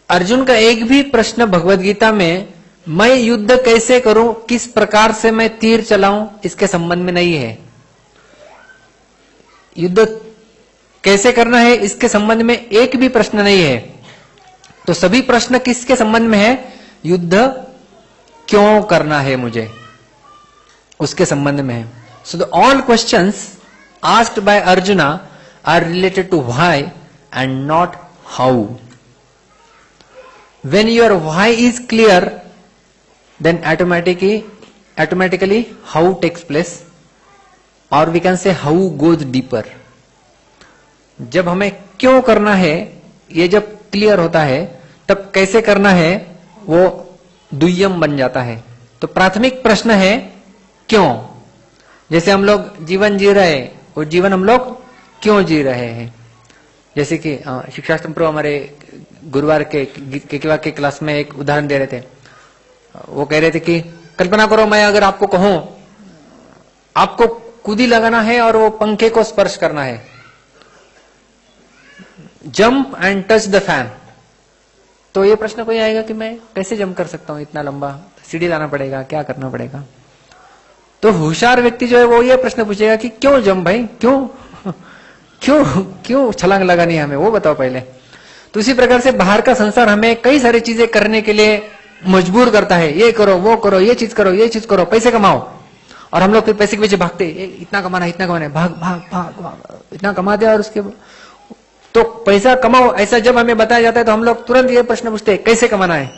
अर्जुन का एक भी प्रश्न भगवद गीता में मैं युद्ध कैसे करूं, किस प्रकार से मैं तीर चलाऊं, इसके संबंध में नहीं है। युद्ध कैसे करना है इसके संबंध में एक भी प्रश्न नहीं है। तो सभी प्रश्न किसके संबंध में है, युद्ध क्यों करना है मुझे, उसके संबंध में है। So the all questions asked by Arjuna are related to why and not how. When your why is clear then automatically how takes place, or we can say how goes deeper। जब हमें क्यों करना है ये जब क्लियर होता है तब कैसे करना है वो दुय्यम बन जाता है। तो प्राथमिक प्रश्न है क्यों। जैसे हम लोग जीवन जी रहे हैं, वो जीवन हम लोग क्यों जी रहे हैं। जैसे कि शिक्षाश्रम प्रो हमारे गुरुवार के क्लास में एक उदाहरण दे रहे थे। वो कह रहे थे कि कल्पना करो मैं अगर आपको कहूं आपको कूदी लगाना है और वो पंखे को स्पर्श करना है, jump and touch the fan, तो ये प्रश्न कोई आएगा कि मैं कैसे जंप कर सकता हूं, इतना लंबा सीढ़ी लाना पड़ेगा, क्या करना पड़ेगा। तो होशियार व्यक्ति जो है वो ये प्रश्न पूछेगा कि क्यों जंप भाई, क्यों क्यों क्यों छलांग लगानी है हमें, वो बताओ पहले। तो इसी प्रकार से बाहर का संसार हमें कई सारी चीजें करने के लिए मजबूर करता है, ये करो वो करो, ये चीज करो ये चीज करो, पैसे कमाओ। और हम लोग फिर पैसे के पीछे भागते, इतना कमाना है इतना कमाना है, भाग भाग भाग भाग, इतना कमा दिया और उसके तो पैसा कमाओ ऐसा जब हमें बताया जाता है तो हम लोग तुरंत ये प्रश्न पूछते हैं कैसे कमाना है।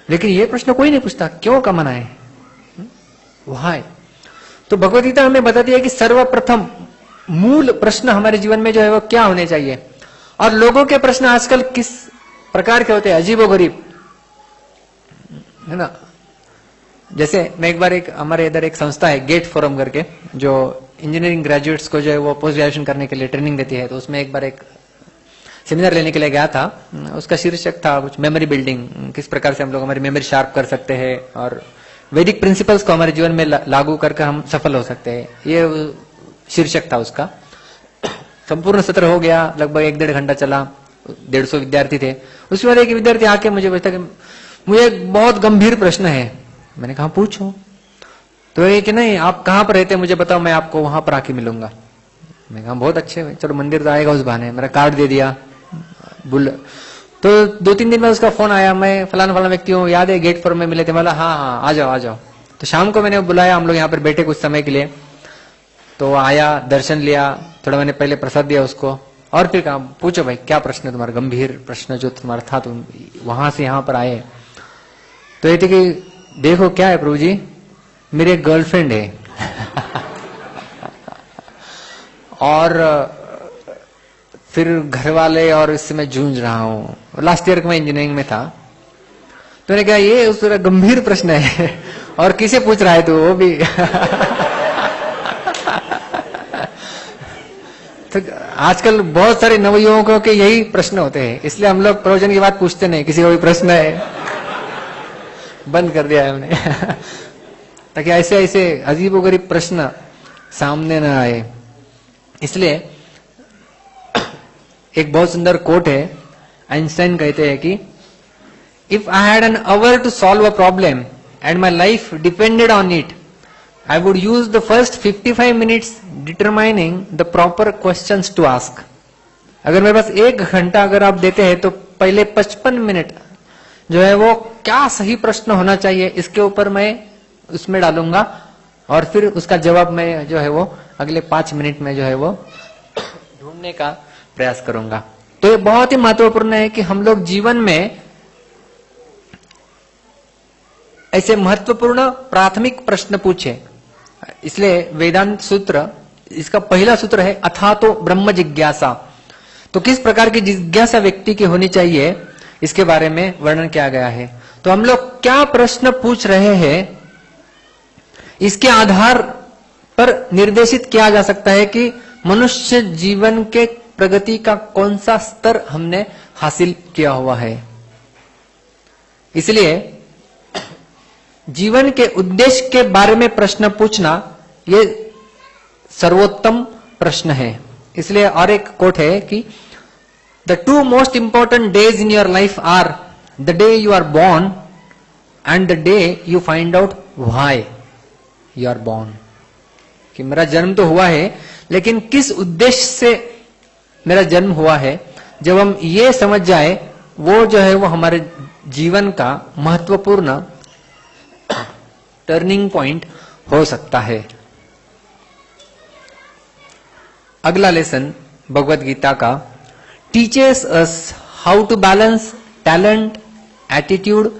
लेकिन ये प्रश्न कोई नहीं पूछता क्यों कमाना है, व्हाई। तो भगवद गीता हमें बताती है कि सर्वप्रथम मूल प्रश्न हमारे जीवन में जो है वो क्या होने चाहिए। और लोगों के प्रश्न आजकल किस प्रकार के होते हैं, अजीबोगरीब है ना। जैसे मैं एक बार हमारे इधर एक संस्था है गेट फोरम करके, जो इंजीनियरिंग ग्रेजुएट्स को जो है वो पोस्ट ग्रेजुएशन करने के लिए ट्रेनिंग देती है। तो उसमें एक बार एक सेमिनार लेने के लिए गया था। उसका शीर्षक था कुछ मेमोरी बिल्डिंग, किस प्रकार से हम लोग हमारी मेमोरी शार्प कर सकते हैं और वैदिक प्रिंसिपल्स को हमारे जीवन में लागू करके हम सफल हो सकते हैं, ये शीर्षक था उसका। संपूर्ण सत्र हो गया, लगभग 1-1.5 घंटा चला, 150 विद्यार्थी थे। उसके बाद एक विद्यार्थी आके मुझे पूछता कि मुझे एक बहुत गंभीर प्रश्न है। मैंने कहा पूछो। तो ये कि नहीं आप कहाँ पर रहते मुझे बताओ, मैं आपको वहां पर आके मिलूंगा। मैं कहा बहुत अच्छे, चलो मंदिर तो आएगा उस बहाने। मेरा कार्ड दे दिया तो 2-3 दिन में उसका फोन आया, मैं फलाना फलाना व्यक्ति हूँ, याद है गेट फोरम में मिले थे। बोला हाँ हाँ आ जाओ आ जाओ। तो शाम को मैंने बुलाया, हम लोग यहाँ पर बैठे कुछ समय के लिए। तो आया, दर्शन लिया, थोड़ा मैंने पहले प्रसाद दिया उसको और फिर कहा पूछो भाई क्या प्रश्न है तुम्हारा, गंभीर प्रश्न जो तुम्हारा था, तुम वहां से यहाँ पर आए। तो ये थे कि देखो क्या है प्रभु जी, मेरी एक गर्लफ्रेंड है और फिर घर वाले और इससे मैं जूझ रहा हूं। लास्ट ईयर में इंजीनियरिंग में था। तो मैंने कहा ये उस तरह गंभीर प्रश्न है और किसे पूछ रहा है तू, वो भी तो आजकल बहुत सारे नवयुवकों के यही प्रश्न होते हैं, इसलिए हम लोग प्रयोजन की बात पूछते नहीं। किसी को भी प्रश्न है बंद कर दिया है हमने ताकि ऐसे ऐसे अजीबोगरीब प्रश्न सामने न आए। इसलिए एक बहुत सुंदर कोट है, आइंस्टाइन कहते हैं कि if I had an hour to solve a problem and my life depended on it I would use the first 55 minutes determining the proper questions to ask. अगर मेरे पास 1 घंटा अगर आप देते हैं तो पहले 55 मिनट जो है वो क्या सही प्रश्न होना चाहिए इसके ऊपर मैं उसमें डालूंगा और फिर उसका जवाब मैं जो है वो अगले 5 मिनट में जो है वो ढूंढने का प्रयास करूंगा। तो ये बहुत ही महत्वपूर्ण है कि हम लोग जीवन में ऐसे महत्वपूर्ण प्राथमिक प्रश्न पूछे। इसलिए वेदांत सूत्र इसका पहला सूत्र है अथातो ब्रह्म जिज्ञासा। तो किस प्रकार की जिज्ञासा व्यक्ति की होनी चाहिए इसके बारे में वर्णन किया गया है। तो हम लोग क्या प्रश्न पूछ रहे हैं इसके आधार पर निर्देशित किया जा सकता है कि मनुष्य जीवन के प्रगति का कौन सा स्तर हमने हासिल किया हुआ है। इसलिए जीवन के उद्देश्य के बारे में प्रश्न पूछना ये सर्वोत्तम प्रश्न है। इसलिए और एक कोट है कि the 2 most important days in your life are the day you are born and the day you find out why you are born. कि मेरा जन्म तो हुआ है लेकिन किस उद्देश्य से मेरा जन्म हुआ है, जब हम ये समझ जाए वो जो है वो हमारे जीवन का महत्वपूर्ण टर्निंग पॉइंट हो सकता है। अगला लेसन भगवत गीता का teaches us how to balance talent, attitude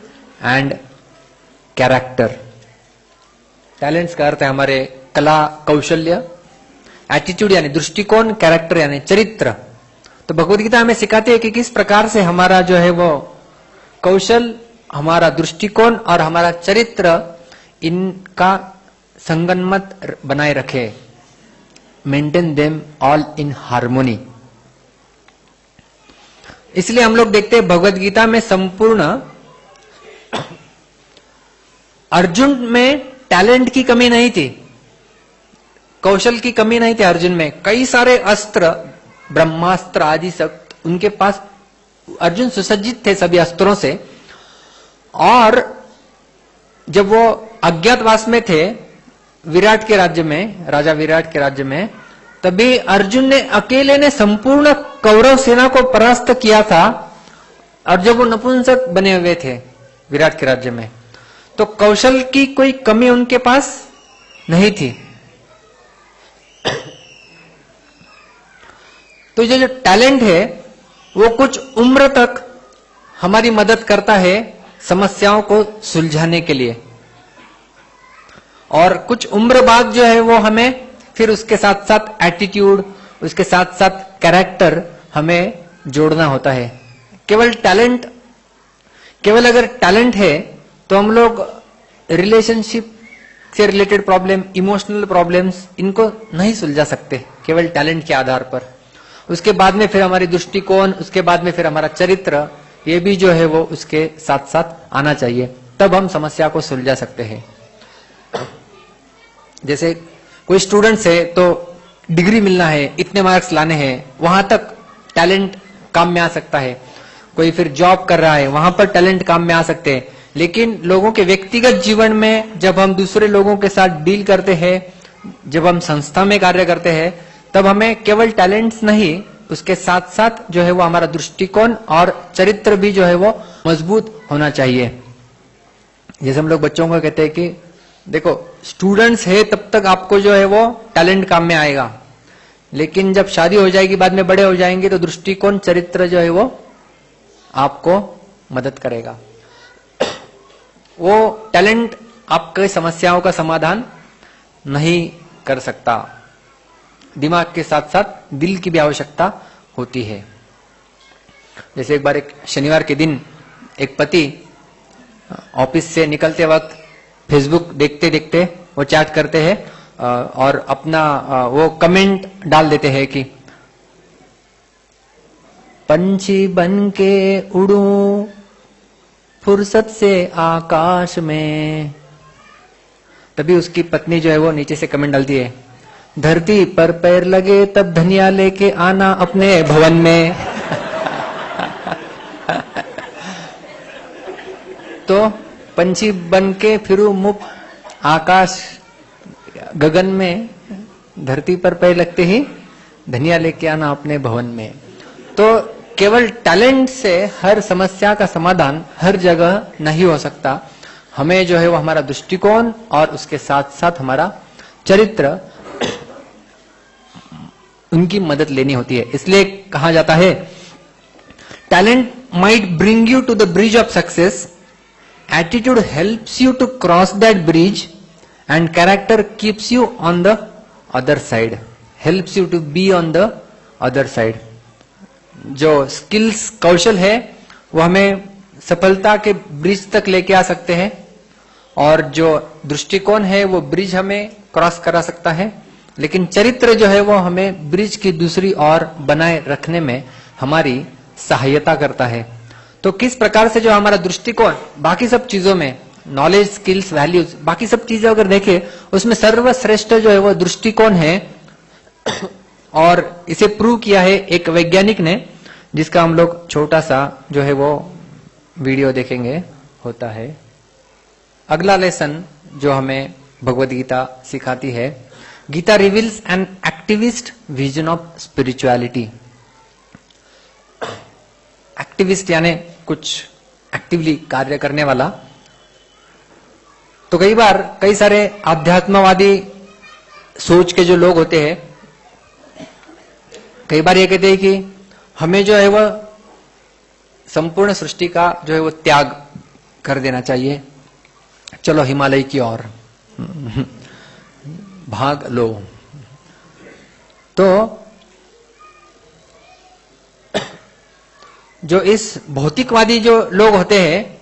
and character. Talents का अर्थ है हमारे कला कौशल्य, एटीट्यूड यानी दृष्टिकोण, कैरेक्टर यानी चरित्र। तो भगवत गीता हमें सिखाती है कि किस प्रकार से हमारा जो है वो कौशल, हमारा दृष्टिकोण और हमारा चरित्र इनका संगनमत बनाए रखे। Maintain them all in harmony. इसलिए हम लोग देखते हैं भगवत गीता में संपूर्ण अर्जुन में टैलेंट की कमी नहीं थी, कौशल की कमी नहीं थी। अर्जुन में कई सारे अस्त्र, ब्रह्मास्त्र आदि सब उनके पास, अर्जुन सुसज्जित थे सभी अस्त्रों से। और जब वो अज्ञातवास में थे विराट के राज्य में, राजा विराट के राज्य में, तभी अर्जुन ने अकेले ने संपूर्ण कौरव सेना को परास्त किया था। और जब वो नपुंसक बने हुए थे विराट के राज्य में, तो कौशल की कोई कमी उनके पास नहीं थी। तो ये जो टैलेंट है वो कुछ उम्र तक हमारी मदद करता है समस्याओं को सुलझाने के लिए, और कुछ उम्र बाद जो है वो हमें फिर उसके साथ साथ एटीट्यूड, उसके साथ साथ कैरेक्टर हमें जोड़ना होता है। केवल अगर टैलेंट है तो हम लोग रिलेशनशिप से रिलेटेड प्रॉब्लम, इमोशनल प्रॉब्लम्स, इनको नहीं सुलझा सकते केवल टैलेंट के आधार पर। उसके बाद में फिर हमारी दृष्टिकोण, उसके बाद में फिर हमारा चरित्र, ये भी जो है वो उसके साथ साथ आना चाहिए, तब हम समस्या को सुलझा सकते हैं। जैसे कोई स्टूडेंट्स है तो डिग्री मिलना है, इतने मार्क्स लाने हैं, वहां तक टैलेंट काम में आ सकता है। कोई फिर जॉब कर रहा है, वहां पर टैलेंट काम में आ सकते हैं। लेकिन लोगों के व्यक्तिगत जीवन में जब हम दूसरे लोगों के साथ डील करते हैं, जब हम संस्था में कार्य करते हैं, तब हमें केवल टैलेंट्स नहीं, उसके साथ साथ जो है वो हमारा दृष्टिकोण और चरित्र भी जो है वो मजबूत होना चाहिए। जैसे हम लोग बच्चों को कहते हैं कि देखो स्टूडेंट्स है तब तक आपको जो है वो टैलेंट काम में आएगा, लेकिन जब शादी हो जाएगी, बाद में बड़े हो जाएंगे, तो दृष्टिकोण, चरित्र जो है वो आपको मदद करेगा। वो टैलेंट आपके समस्याओं का समाधान नहीं कर सकता, दिमाग के साथ साथ दिल की भी आवश्यकता होती है। जैसे एक बार एक शनिवार के दिन एक पति ऑफिस से निकलते वक्त फेसबुक देखते देखते वो चैट करते हैं और अपना वो कमेंट डाल देते हैं कि पंछी बन के उड़ूं फुर्सत से आकाश में। तभी उसकी पत्नी जो है वो नीचे से कमेंट डालती है, धरती पर पैर लगे तब धनिया लेके आना अपने भवन में। तो पंछी बन के फिरू मुक्त आकाश, गगन में धरती पर पैर लगते ही धनिया लेके आना अपने भवन में। तो केवल टैलेंट से हर समस्या का समाधान हर जगह नहीं हो सकता। हमें जो है वो हमारा दृष्टिकोण और उसके साथ साथ हमारा चरित्र, उनकी मदद लेनी होती है। इसलिए कहा जाता है talent might bring you to the bridge of success, attitude helps you to cross that bridge, and character keeps you on the other side, helps you to be on the other side. जो skills, कौशल है, वो हमें सफलता के bridge तक लेके आ सकते हैं, और जो दृष्टिकोण है वो ब्रिज हमें क्रॉस करा सकता है। लेकिन चरित्र जो है वो हमें ब्रिज की दूसरी ओर बनाए रखने में हमारी सहायता करता है। तो किस प्रकार से जो हमारा दृष्टिकोण बाकी सब चीजों में, नॉलेज, स्किल्स, वैल्यूज, बाकी सब चीजें अगर देखें, उसमें सर्वश्रेष्ठ जो है वो दृष्टिकोण है। और इसे प्रूव किया है एक वैज्ञानिक ने, जिसका हम लोग छोटा सा जो है वो वीडियो देखेंगे, होता है। अगला लेसन जो हमें भगवद गीता सिखाती है, Gita reveals an activist vision of spirituality. Activist यानी कुछ एक्टिवली कार्य करने वाला। तो कई बार कई सारे आध्यात्मवादी सोच के जो लोग होते हैं, कई बार ये कहते हैं कि हमें जो है वह संपूर्ण सृष्टि का जो है वो त्याग कर देना चाहिए, चलो हिमालय की ओर भाग लो। तो जो इस भौतिकवादी जो लोग होते हैं,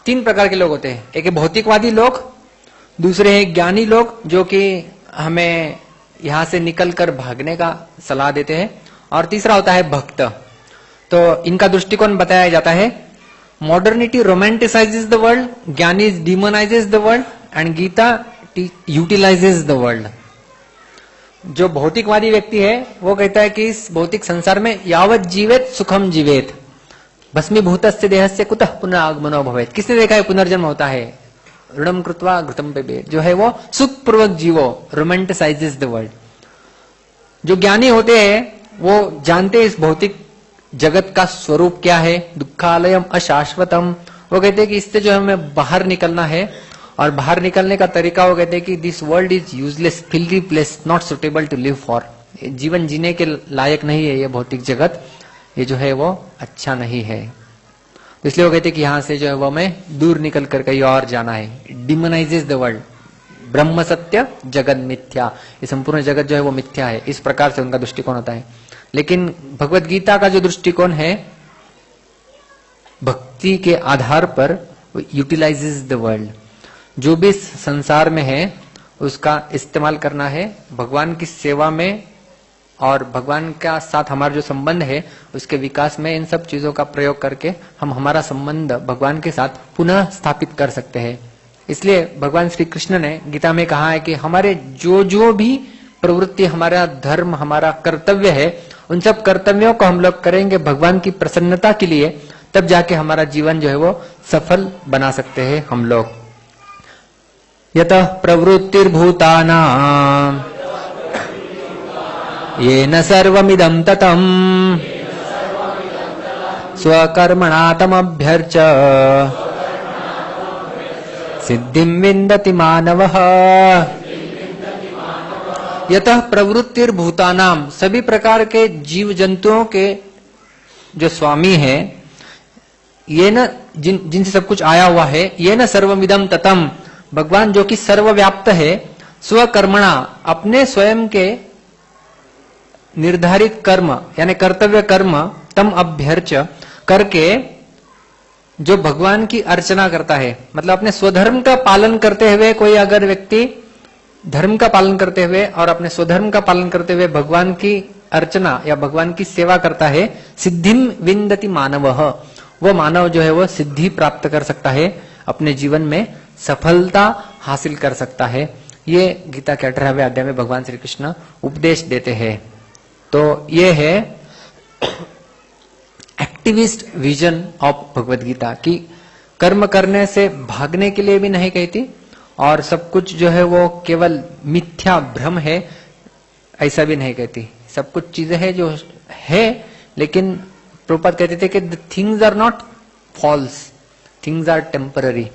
3 प्रकार के लोग होते हैं। एक है भौतिकवादी लोग, दूसरे हैं ज्ञानी लोग जो कि हमें यहां से निकलकर भागने का सलाह देते हैं, और तीसरा होता है भक्त। तो इनका दृष्टिकोण बताया जाता है, modernity रोमांटिसाइजेस the world, gyani demonises the world, and Gita utilises the world. जो भौतिकवादी व्यक्ति है वो कहता है कि इस भौतिक संसार में यावत जीवेत सुखम जीवेत, भस्मीभूतस्य देहस्य कुतः पुनः आगमनो भवेत्। किसने देखा है पुनर्जन्म होता है? ऋणम कृत्वा घृतम पिबेत्। जो है वो सुखपूर्वक जीवो, रोमांटिसाइजेस द वर्ल्ड। जो ज्ञानी होते हैं वो जानते हैं इस भौतिक जगत का स्वरूप क्या है, दुखालयम अशाश्वतम। वो कहते हैं कि इससे जो हमें बाहर निकलना है, और बाहर निकलने का तरीका वो कहते हैं कि this world is useless, filthy place, not suitable to live for. जीवन जीने के लायक नहीं है ये भौतिक जगत, ये जो है वो अच्छा नहीं है। तो इसलिए वो कहते हैं कि यहां से जो है वो हमें दूर निकल कर कहीं और जाना है। डिमोनाइजेस द वर्ल्ड, ब्रह्म सत्य जगत मिथ्या, ये संपूर्ण जगत जो है वो मिथ्या है। इस प्रकार से उनका दृष्टिकोण होता है। लेकिन भगवत गीता का जो दृष्टिकोण है, भक्ति के आधार पर यूटिलाइजेस द वर्ल्ड। जो भी संसार में है उसका इस्तेमाल करना है भगवान की सेवा में, और भगवान का साथ हमारा जो संबंध है उसके विकास में। इन सब चीजों का प्रयोग करके हम हमारा संबंध भगवान के साथ पुनः स्थापित कर सकते हैं। इसलिए भगवान श्री कृष्ण ने गीता में कहा है कि हमारे जो भी प्रवृत्ति, हमारा धर्म, हमारा कर्तव्य है, उन सब कर्तव्यों को हम लोग करेंगे भगवान की प्रसन्नता के लिए, तब जाके हमारा जीवन जो है वो सफल बना सकते हैं हम लोग। यतः प्रवृत्तिर्भूतानां येन सर्वमिदं ततं स्वकर्मणा तमभ्यर्च सिद्धिं विन्दति मानवः। यतः प्रवृत्तिर्भूतानां, सभी प्रकार के जीव जंतुओं के जो स्वामी है, ये न जिनसे सब कुछ आया हुआ है, ये न सर्वमिदं ततम, भगवान जो कि सर्वव्याप्त है, स्वकर्मणा, अपने स्वयं के निर्धारित कर्म यानी कर्तव्य कर्म, तम अभ्यर्च, करके जो भगवान की अर्चना करता है, मतलब अपने स्वधर्म का पालन करते हुए, कोई अगर व्यक्ति धर्म का पालन करते हुए और अपने स्वधर्म का पालन करते हुए भगवान की अर्चना या भगवान की सेवा करता है, सिद्धिम विन्दति मानवः, वो मानव जो है वो सिद्धि प्राप्त कर सकता है, अपने जीवन में सफलता हासिल कर सकता है। ये गीता के 18वें अध्याय में भगवान श्री कृष्ण उपदेश देते हैं। तो ये है activist vision of Bhagavad Gita, की कर्म करने से भागने के लिए भी नहीं कहती, और सब कुछ जो है वो केवल मिथ्या भ्रम है, ऐसा भी नहीं कहती। सब कुछ चीजें हैं जो है, लेकिन प्रभुपाद कहते थे कि the things are not false, things are temporary.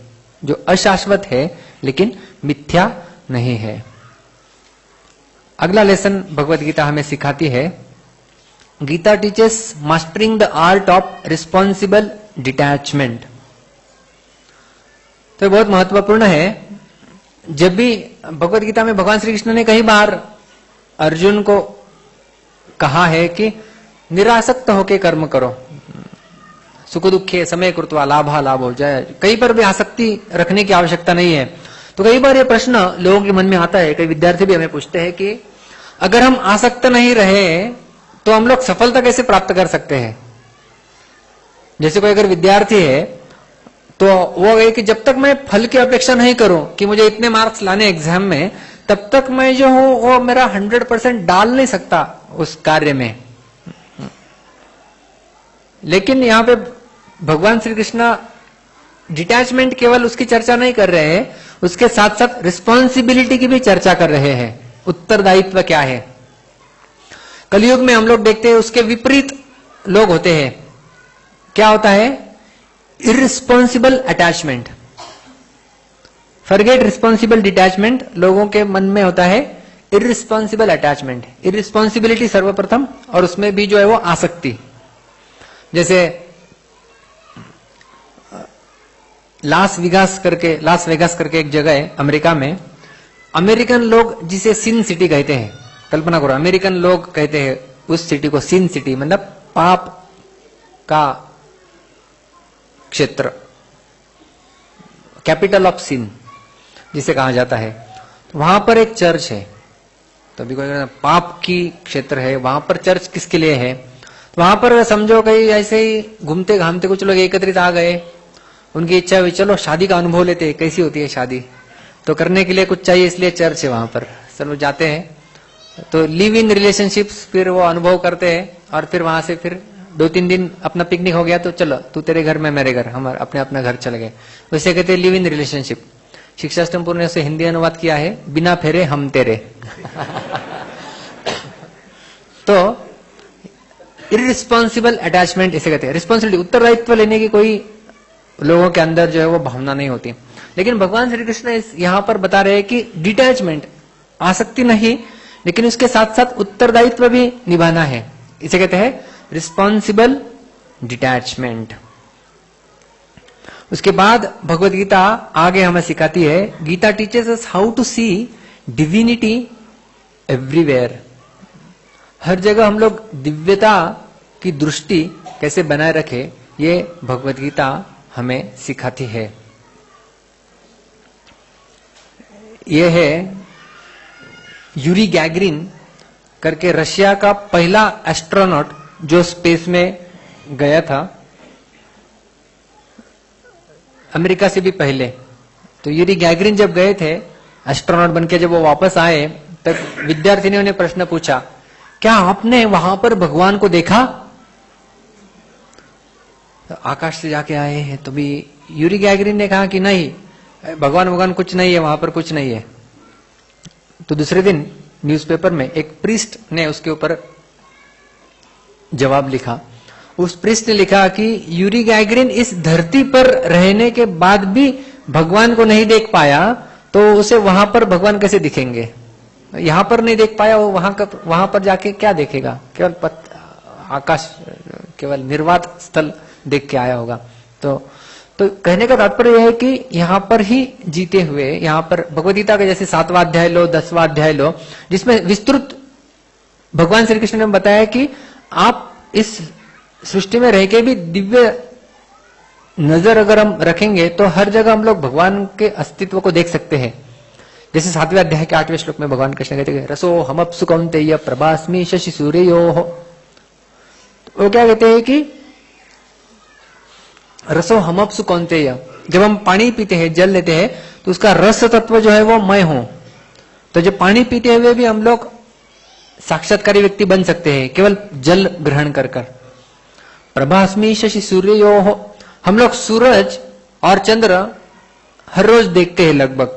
जो अशाश्वत है लेकिन मिथ्या नहीं है। अगला लेसन भगवत गीता हमें सिखाती है, Gita teaches mastering the art of responsible detachment. तो बहुत महत्वपूर्ण है। जब भी भगवत गीता में भगवान श्री कृष्ण ने कई बार अर्जुन को कहा है कि निरासक्त होके कर्म करो, सुख दुखे समय कृत्वा लाभा लाभ हो जाए, कहीं पर भी आसक्ति रखने की आवश्यकता नहीं है। तो कई बार ये प्रश्न लोगों के मन में आता है, कई विद्यार्थी भी हमें पूछते हैं कि अगर हम आसक्त नहीं रहे तो हम लोग सफलता कैसे प्राप्त कर सकते हैं। जैसे कोई अगर विद्यार्थी है तो वो है कि जब तक मैं फल की अपेक्षा नहीं करूं कि मुझे इतने मार्क्स लाने एग्जाम में, तब तक मैं जो हूं वो मेरा 100% डाल नहीं सकता उस कार्य में। लेकिन यहां पे भगवान श्री कृष्ण डिटैचमेंट केवल उसकी चर्चा नहीं कर रहे हैं, उसके साथ साथ रिस्पॉन्सिबिलिटी की भी चर्चा कर रहे हैं। उत्तरदायित्व क्या है। कलयुग में हम लोग देखते हैं उसके विपरीत लोग होते हैं। क्या होता है? Irresponsible attachment. Forget responsible detachment, लोगों के मन में होता है इररिस्पॉन्सिबल अटैचमेंट। इररिस्पॉन्सिबिलिटी सर्वप्रथम, और उसमें भी जो है वो आसक्ति। जैसे लास वेगास करके एक जगह है अमेरिका में। अमेरिकन लोग जिसे सिन सिटी कहते हैं, कल्पना करो, अमेरिकन लोग कहते हैं उस सिटी को सिन सिटी, मतलब पाप का क्षेत्र, कैपिटल ऑफ सिन जिसे कहा जाता है। तो वहां पर एक चर्च है। तो अभी कोई पाप की क्षेत्र है, वहां पर चर्च किसके लिए है? तो वहां पर समझो कहीं ऐसे ही घूमते घामते कुछ लोग एकत्रित आ गए, उनकी इच्छा हुई चलो शादी का अनुभव लेते हैं, कैसी होती है शादी, तो करने के लिए कुछ चाहिए, इसलिए चर्च है वहां पर। चलो जाते हैं, तो लिव इन रिलेशनशिप्स फिर वो अनुभव करते हैं, और फिर वहां से फिर 2-3 दिन अपना पिकनिक हो गया तो चलो तू तेरे घर मैं मेरे घर, हम अपने अपना घर चले गए। वैसे कहते हैं लिव इन रिलेशनशिप। शिक्षाष्टमपुर ने उसे हिंदी अनुवाद किया है, बिना फेरे हम तेरे। तो इररिस्पॉन्सिबल अटैचमेंट इसे कहते हैं। रिस्पॉन्सिबिलिटी, उत्तरदायित्व लेने की कोई लोगों के अंदर जो है वो भावना नहीं होती। लेकिन भगवान श्री कृष्ण यहां पर बता रहे हैं कि डिटैचमेंट, आसक्ति नहीं, लेकिन उसके साथ साथ उत्तरदायित्व भी निभाना है। इसे कहते हैं रिस्पॉन्सिबल डिटैचमेंट। उसके बाद भगवत गीता आगे हमें सिखाती है, Gita teaches us how to see divinity everywhere. हर जगह हम लोग दिव्यता की दृष्टि कैसे बनाए रखे, ये भगवत गीता हमें सिखाती है। यह है यूरी गैगरिन करके रशिया का पहला एस्ट्रोनॉट जो स्पेस में गया था, अमेरिका से भी पहले। तो यूरी गैगरिन जब गए थे एस्ट्रोनॉट बनके, जब वो वापस आए तब विद्यार्थिनियों ने प्रश्न पूछा, क्या आपने वहां पर भगवान को देखा? तो आकाश से जाके आए हैं। तो भी यूरी गैगरिन ने कहा कि नहीं, भगवान कुछ नहीं है, वहां पर कुछ नहीं है। तो दूसरे दिन न्यूज़पेपर में एक प्रीस्ट ने उसके ऊपर जवाब लिखा। उस प्रीस्ट ने लिखा कि यूरी गैगरिन इस धरती पर रहने के बाद भी भगवान को नहीं देख पाया, तो उसे वहां पर भगवान कैसे दिखेंगे? यहां पर नहीं देख पाया, वो वहां पर जाके क्या देखेगा? केवल आकाश, केवल निर्वात स्थल देख के आया होगा। तो कहने का तात्पर्य यह है कि यहां पर ही जीते हुए, यहां पर भगवदगीता के जैसे 7वां अध्याय लो, 10वां अध्याय लो, जिसमें विस्तृत भगवान श्री कृष्ण ने बताया कि आप इस सृष्टि में रह के भी दिव्य नजर अगर हम रखेंगे तो हर जगह हम लोग भगवान के अस्तित्व को देख सकते हैं। जैसे 7वें अध्याय के 8वें श्लोक में भगवान कृष्ण कहते हैं, रसो हमअप्सु कौन्तेय प्रभास्मि शशि सूर्ययोः। वो क्या कहते हैं कि रसो हमअप्सु कौन्तेय, जब हम पानी पीते हैं, जल लेते हैं, तो उसका रस तत्व जो है वो मैं हूं। तो जब पानी पीते हुए भी हम लोग साक्षात्कारी व्यक्ति बन सकते हैं केवल जल ग्रहण कर कर। प्रभास्मि शशि सूर्ययोः, हम लोग सूरज और चंद्र हर रोज देखते हैं लगभग,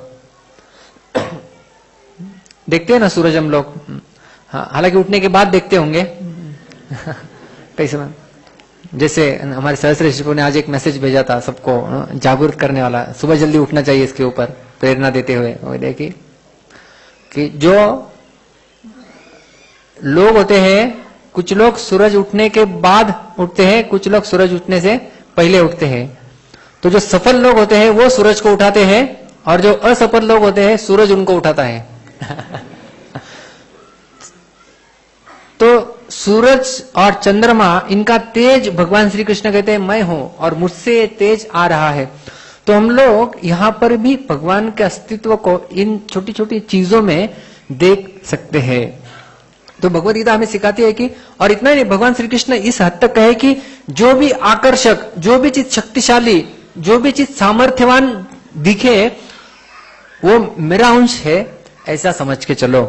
देखते हैं ना सूरज हम लोग, हाँ, हालांकि उठने के बाद देखते होंगे कई समय, जैसे हमारे सहस्त्र ऋषियों ने आज एक मैसेज भेजा था सबको जागरूक करने वाला, सुबह जल्दी उठना चाहिए, इसके ऊपर प्रेरणा देते हुए। वो देखिए कि जो लोग होते हैं, कुछ लोग सूरज उठने के बाद उठते हैं, कुछ लोग सूरज उठने से पहले उठते हैं। तो जो सफल लोग होते हैं वो सूरज को उठाते हैं, और जो असफल लोग होते हैं सूरज उनको उठाता है तो सूरज और चंद्रमा, इनका तेज भगवान श्री कृष्ण कहते हैं मैं हूं और मुझसे ये तेज आ रहा है। तो हम लोग यहां पर भी भगवान के अस्तित्व को इन छोटी छोटी चीजों में देख सकते हैं। तो भगवद गीता हमें सिखाती है कि, और इतना ही नहीं, भगवान श्री कृष्ण इस हद तक कहे कि जो भी आकर्षक, जो भी चीज शक्तिशाली, जो भी चीज सामर्थ्यवान दिखे वो मेरा अंश है, ऐसा समझ के चलो।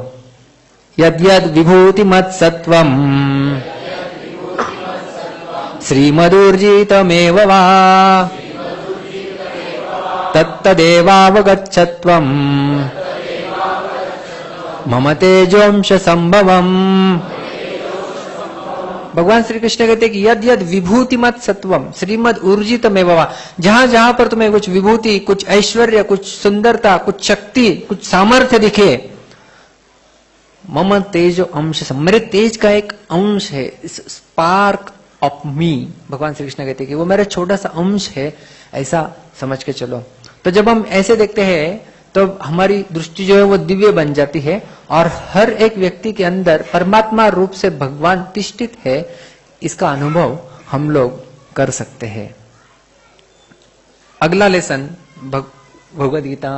यद यद विभूति मत सत्वम श्रीमदूर्जितमेव वा तत्तदेवावगच्छत्वम् मम तेजोंश संभवम। भगवान श्री कृष्ण कहते हैं कि यद यद विभूति मत सत्वम श्रीमद ऊर्जितमेव वा, जहां जहां पर तुम्हें कुछ विभूति, कुछ ऐश्वर्य, कुछ सुंदरता, कुछ शक्ति, कुछ सामर्थ्य दिखे, मम तेजो अंश, मेरे तेज का एक अंश है, स्पार्क ऑफ मी। भगवान श्री कृष्ण कहते हैं कि वो मेरा छोटा सा अंश है, ऐसा समझ के चलो। तो जब हम ऐसे देखते हैं तो हमारी दृष्टि जो है वो दिव्य बन जाती है, और हर एक व्यक्ति के अंदर परमात्मा रूप से भगवान तिष्ठित है, इसका अनुभव हम लोग कर सकते हैं। अगला lesson Bhagavad Gita.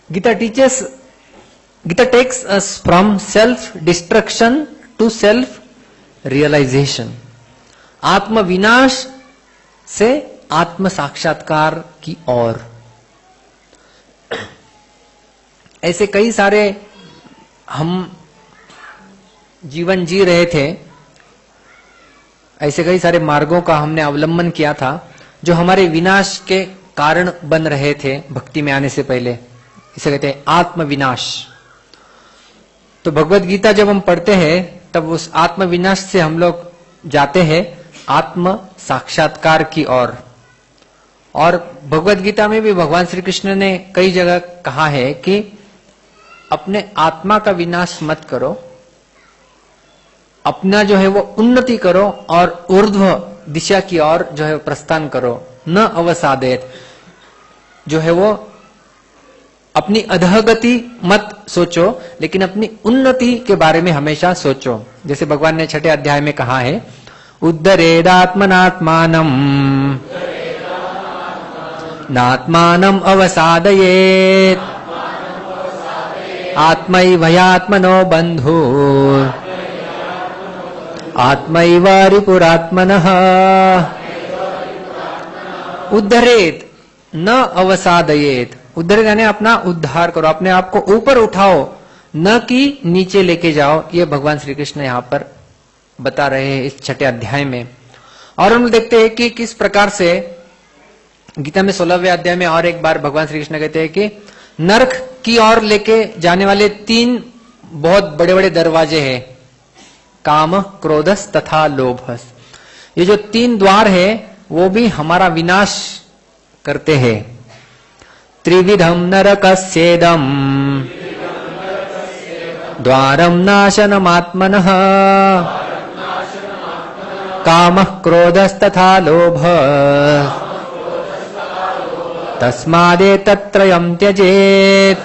Gita teachers, Gita takes us from self destruction to self realisation. आत्म विनाश से आत्म साक्षात्कार की ओर। ऐसे कई सारे हम जीवन जी रहे थे, ऐसे कई सारे मार्गों का हमने अवलंबन किया था जो हमारे विनाश के कारण बन रहे थे भक्ति में आने से पहले। इसे कहते हैं आत्म विनाश। तो भगवत गीता जब हम पढ़ते हैं तब उस आत्म विनाश से हम लोग जाते हैं आत्म साक्षात्कार की ओर। और भगवत गीता में भी भगवान श्री कृष्ण ने कई जगह कहा है कि अपने आत्मा का विनाश मत करो, अपना जो है वो उन्नति करो और ऊर्ध्व दिशा की ओर जो है प्रस्थान करो। न अवसादेत, जो है वो अपनी अधोगति मत सोचो, लेकिन अपनी उन्नति के बारे में हमेशा सोचो। जैसे भगवान ने 6 अध्याय में कहा है, उद्धरेदात्मनात्मानम नात्मानम अवसादयेत आत्मैवयात्मनो बंधु आत्मैव रिपुरात्मनः। उद्धरेत न अवसादयेत, उद्धर यानी अपना उद्धार करो, अपने आप को ऊपर उठाओ, न कि नीचे लेके जाओ। ये भगवान श्री कृष्ण यहाँ पर बता रहे हैं इस 6 अध्याय में। और हम देखते हैं कि किस प्रकार से गीता में 16वें अध्याय में और एक बार भगवान श्री कृष्ण कहते हैं कि नरक की ओर लेके जाने वाले 3 बहुत बड़े बड़े दरवाजे हैं, काम, क्रोधस तथा लोभस। ये जो 3 द्वार है वो भी हमारा विनाश करते हैं। त्रिविधम नरकस्येदम द्वारम नाशनमात्मनः काम, क्रोधस तथा लोभ तस्मादेतत्त्रयम् त्यजेत्।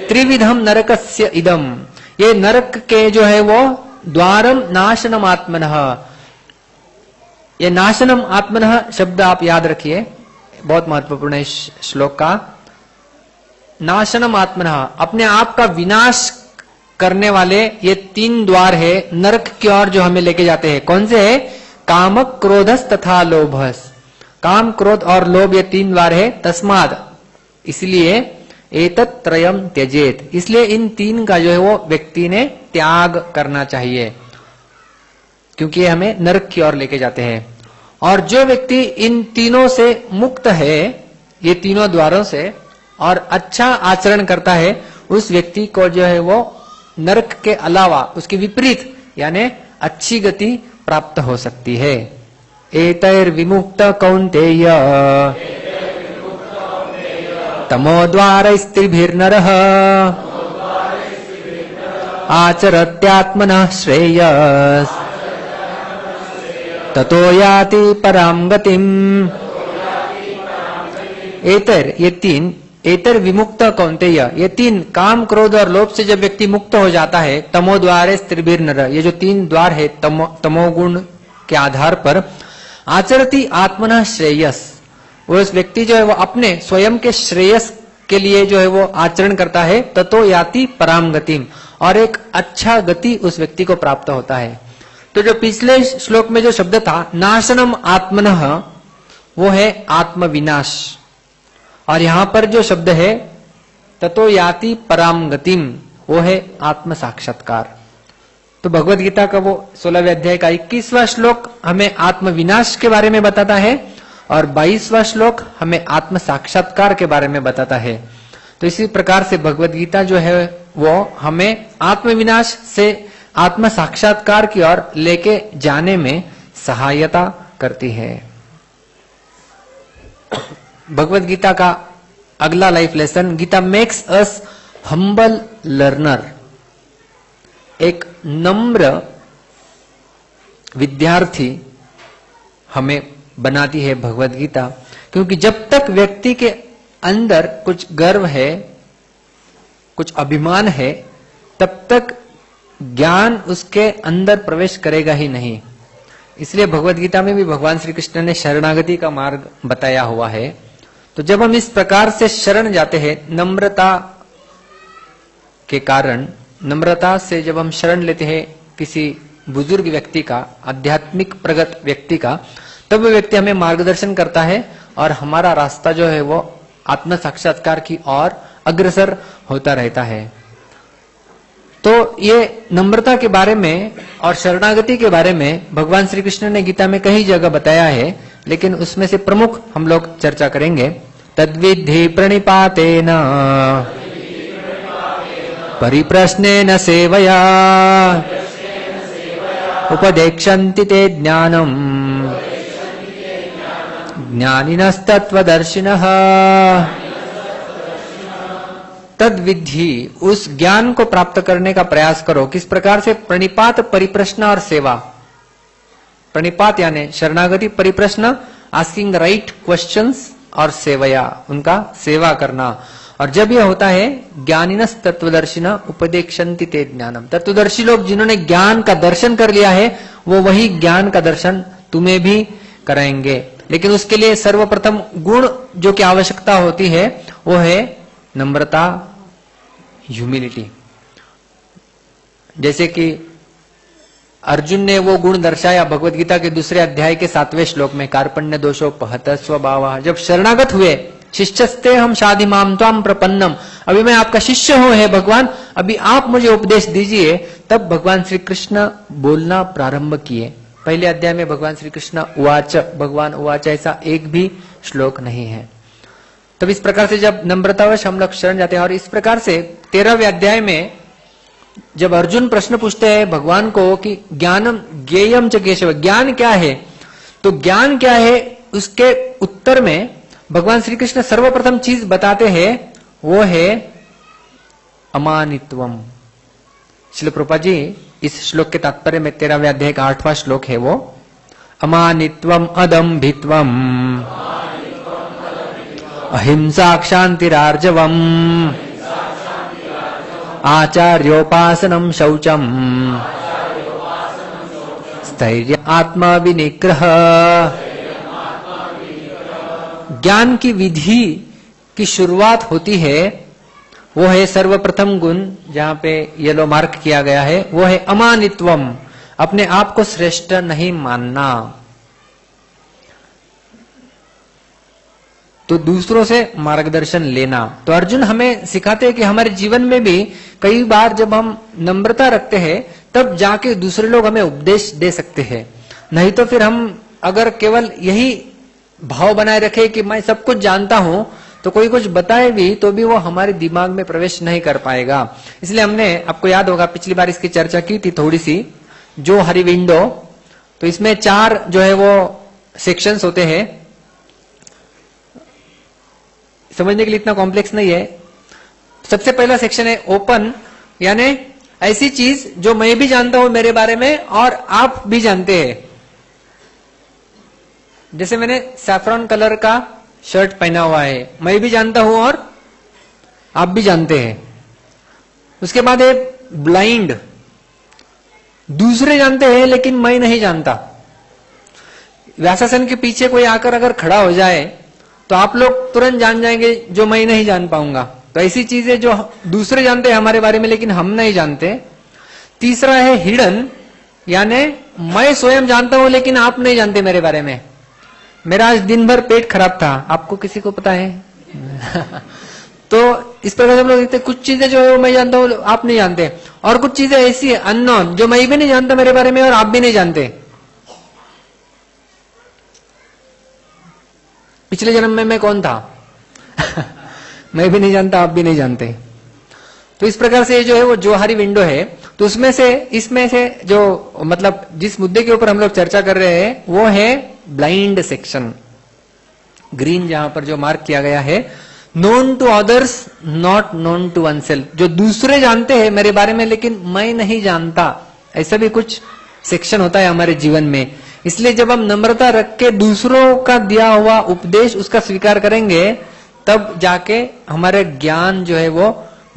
त्रिविधम नरकस्य इदम, ये नरक के जो है वो द्वारम नाशनम आत्मनः। ये नाशनम आत्मनः शब्द आप याद रखिए, बहुत महत्वपूर्ण है इस श्लोक का। नाशनम आत्मनः, अपने आप का विनाश करने वाले ये 3 द्वार है नरक की ओर जो हमें लेके जाते हैं। कौन से है? काम, क्रोधस तथा लोभस। काम, क्रोध और लोभ ये 3 द्वार है। तस्माद, इसलिए एतत् त्रयम त्यजेत, इसलिए इन 3 का जो है वो व्यक्ति ने त्याग करना चाहिए, क्योंकि ये हमें नरक की ओर लेके जाते हैं। और जो व्यक्ति इन तीनों से मुक्त है, ये तीनों द्वारों से, और अच्छा आचरण करता है, उस व्यक्ति को जो है वो नरक के अलावा उसके विपरीत यानी अच्छी गति प्राप्त हो सकती है। एतैर्विमुक्त कौन्तेय तमोद्वारैस्त्रिभिर्नरः आचरत्यात्मनः श्रेयस् ततो याति परां गतिम्। एतर विमुक्त कौन्तेय, ये तीन काम क्रोध और लोभ से जब व्यक्ति मुक्त हो जाता है, तमोद्वारे स्त्रिभिर्नर, ये जो तीन द्वार है तमोगुण के आधार पर, आचरति आत्मनः श्रेयस, वो उस व्यक्ति जो है वो अपने स्वयं के श्रेयस के लिए जो है वो आचरण करता है, ततो याति पराम गतिम, और एक अच्छा गति उस व्यक्ति को प्राप्त होता है। तो जो पिछले श्लोक में जो शब्द था नाशनम आत्मनः, वो है आत्मविनाश, और यहां पर जो शब्द है ततो याति पराम गतिम, वो है आत्म साक्षात्कार। तो भगवत गीता का वो 16वें अध्याय का 21वां श्लोक हमें आत्म विनाश के बारे में बताता है, और 22वां श्लोक हमें आत्म साक्षात्कार के बारे में बताता है। तो इसी प्रकार से भगवत गीता जो है वो हमें आत्म विनाश से आत्म साक्षात्कार की ओर लेके जाने में सहायता करती है। भगवत गीता का अगला life lesson, Gita makes us humble learner, एक नम्र विद्यार्थी हमें बनाती है भगवत गीता, क्योंकि जब तक व्यक्ति के अंदर कुछ गर्व है, कुछ अभिमान है, तब तक ज्ञान उसके अंदर प्रवेश करेगा ही नहीं। इसलिए भगवत गीता में भी भगवान श्री कृष्ण ने शरणागति का मार्ग बताया हुआ है। तो जब हम इस प्रकार से शरण जाते हैं, नम्रता के कारण, नम्रता से जब हम शरण लेते हैं किसी बुजुर्ग व्यक्ति का, आध्यात्मिक प्रगत व्यक्ति का, तब वो व्यक्ति हमें मार्गदर्शन करता है और हमारा रास्ता जो है वो आत्म साक्षात्कार की ओर अग्रसर होता रहता है। तो ये नम्रता के बारे में और शरणागति के बारे में भगवान श्री कृष्ण ने गीता में कई जगह बताया है, लेकिन उसमें से प्रमुख हम लोग चर्चा करेंगे। तद्विद्धि प्रणिपातेन परिप्रश्नेन सेवया उपदेक्षन्ति ते ज्ञानम् ज्ञानिनस्तत्वदर्शिनः। तद्विधि, उस ज्ञान को प्राप्त करने का प्रयास करो। किस प्रकार से? प्रणिपात, परिप्रश्न और सेवा। प्रणिपात यानी शरणागति, परिप्रश्न आस्किंग राइट क्वेश्चंस, और सेवया उनका सेवा करना। और जब यह होता है, ज्ञानिनस तत्वदर्शिना उपदेक्षन्ति ते ज्ञानम, तत्वदर्शी लोग जिन्होंने ज्ञान का दर्शन कर लिया है, वो वही ज्ञान का दर्शन तुम्हें भी कराएंगे। लेकिन उसके लिए सर्वप्रथम गुण जो की आवश्यकता होती है वो है नम्रता, ह्यूमिलिटी। जैसे कि अर्जुन ने वो गुण दर्शाया भगवत गीता के दूसरे अध्याय के 7वें श्लोक में, कार्पण्य दोषोपहत स्वभाव। जब शरणागत हुए, शिष्यस्ते हम शाधि माम त्वाम प्रपन्नम, अभी मैं आपका शिष्य हूं है भगवान, अभी आप मुझे उपदेश दीजिए, तब भगवान श्री कृष्ण बोलना प्रारंभ किए। पहले अध्याय में भगवान श्री कृष्ण उवाच, भगवान उवाच ऐसा एक भी श्लोक नहीं है। तब इस प्रकार से जब नम्रतावश हम लोग शरण जाते हैं, और इस प्रकार से 13वें अध्याय में जब अर्जुन प्रश्न पूछते हैं भगवान को कि ज्ञानम ज्ञेयम च केशव, ज्ञान क्या है, तो ज्ञान क्या है, उसके उत्तर में भगवान श्री कृष्ण सर्वप्रथम चीज बताते हैं, वो है अमानित्वम। श्रील प्रभुपाद जी इस श्लोक के तात्पर्य में 13वें अध्याय का 8वां श्लोक है वो, अमानित्वम अदम्भित्वम अहिंसा क्षान्तिरार्जवम् आचार्योपासनम शौचम स्थैर्य आत्मविनिग्रह। ज्ञान की विधि की शुरुआत होती है, वो है सर्वप्रथम गुण, जहां पे येलो मार्क किया गया है, वो है अमानित्वम, अपने आप को श्रेष्ठ नहीं मानना। तो दूसरों से मार्गदर्शन लेना। तो अर्जुन हमें सिखाते हैं कि हमारे जीवन में भी कई बार जब हम नम्रता रखते हैं, तब जाके दूसरे लोग हमें उपदेश दे सकते हैं। नहीं तो फिर हम अगर केवल यही भाव बनाए रखे कि मैं सब कुछ जानता हूं, तो कोई कुछ बताए भी तो भी वो हमारे दिमाग में प्रवेश नहीं कर पाएगा। इसलिए हमने, आपको याद होगा पिछली बार इसकी चर्चा की थी थोड़ी सी, जो हरी विंडो, तो इसमें 4 जो है वो सेक्शंस होते हैं। समझने के लिए इतना कॉम्प्लेक्स नहीं है। सबसे पहला सेक्शन है ओपन, यानी ऐसी चीज जो मैं भी जानता हूं मेरे बारे में और आप भी जानते हैं। जैसे मैंने सैफरॉन कलर का शर्ट पहना हुआ है, मैं भी जानता हूं और आप भी जानते हैं। उसके बाद है ब्लाइंड, दूसरे जानते हैं लेकिन मैं नहीं जानता। व्यासासन के पीछे कोई आकर अगर खड़ा हो जाए तो आप लोग तुरंत जान जाएंगे जो मैं नहीं जान पाऊंगा। तो ऐसी चीजें जो दूसरे जानते हैं हमारे बारे में लेकिन हम नहीं जानते। तीसरा है हिडन, यानी मैं स्वयं जानता हूं लेकिन आप नहीं जानते मेरे बारे में। मेरा आज दिन भर पेट खराब था, आपको किसी को पता है? तो इस प्रकार से हम लोग देखते कुछ चीजें जो है वो मैं जानता हूं आप नहीं जानते, और कुछ चीजें ऐसी है अननोन जो मैं भी नहीं जानता मेरे बारे में और आप भी नहीं जानते। पिछले जन्म में मैं कौन था? मैं भी नहीं जानता, आप भी नहीं जानते। तो इस प्रकार से जो है वो जोहारी विंडो है। तो उसमें से, इसमें से जो मतलब जिस मुद्दे के ऊपर हम लोग चर्चा कर रहे हैं वो है ब्लाइंड सेक्शन। ग्रीन जहां पर जो मार्क किया गया है, known to others not known to oneself, जो दूसरे जानते हैं मेरे बारे में लेकिन मैं नहीं जानता। ऐसा भी कुछ सेक्शन होता है हमारे जीवन में। इसलिए जब हम नम्रता रख के दूसरों का दिया हुआ उपदेश उसका स्वीकार करेंगे तब जाके हमारे ज्ञान जो है वो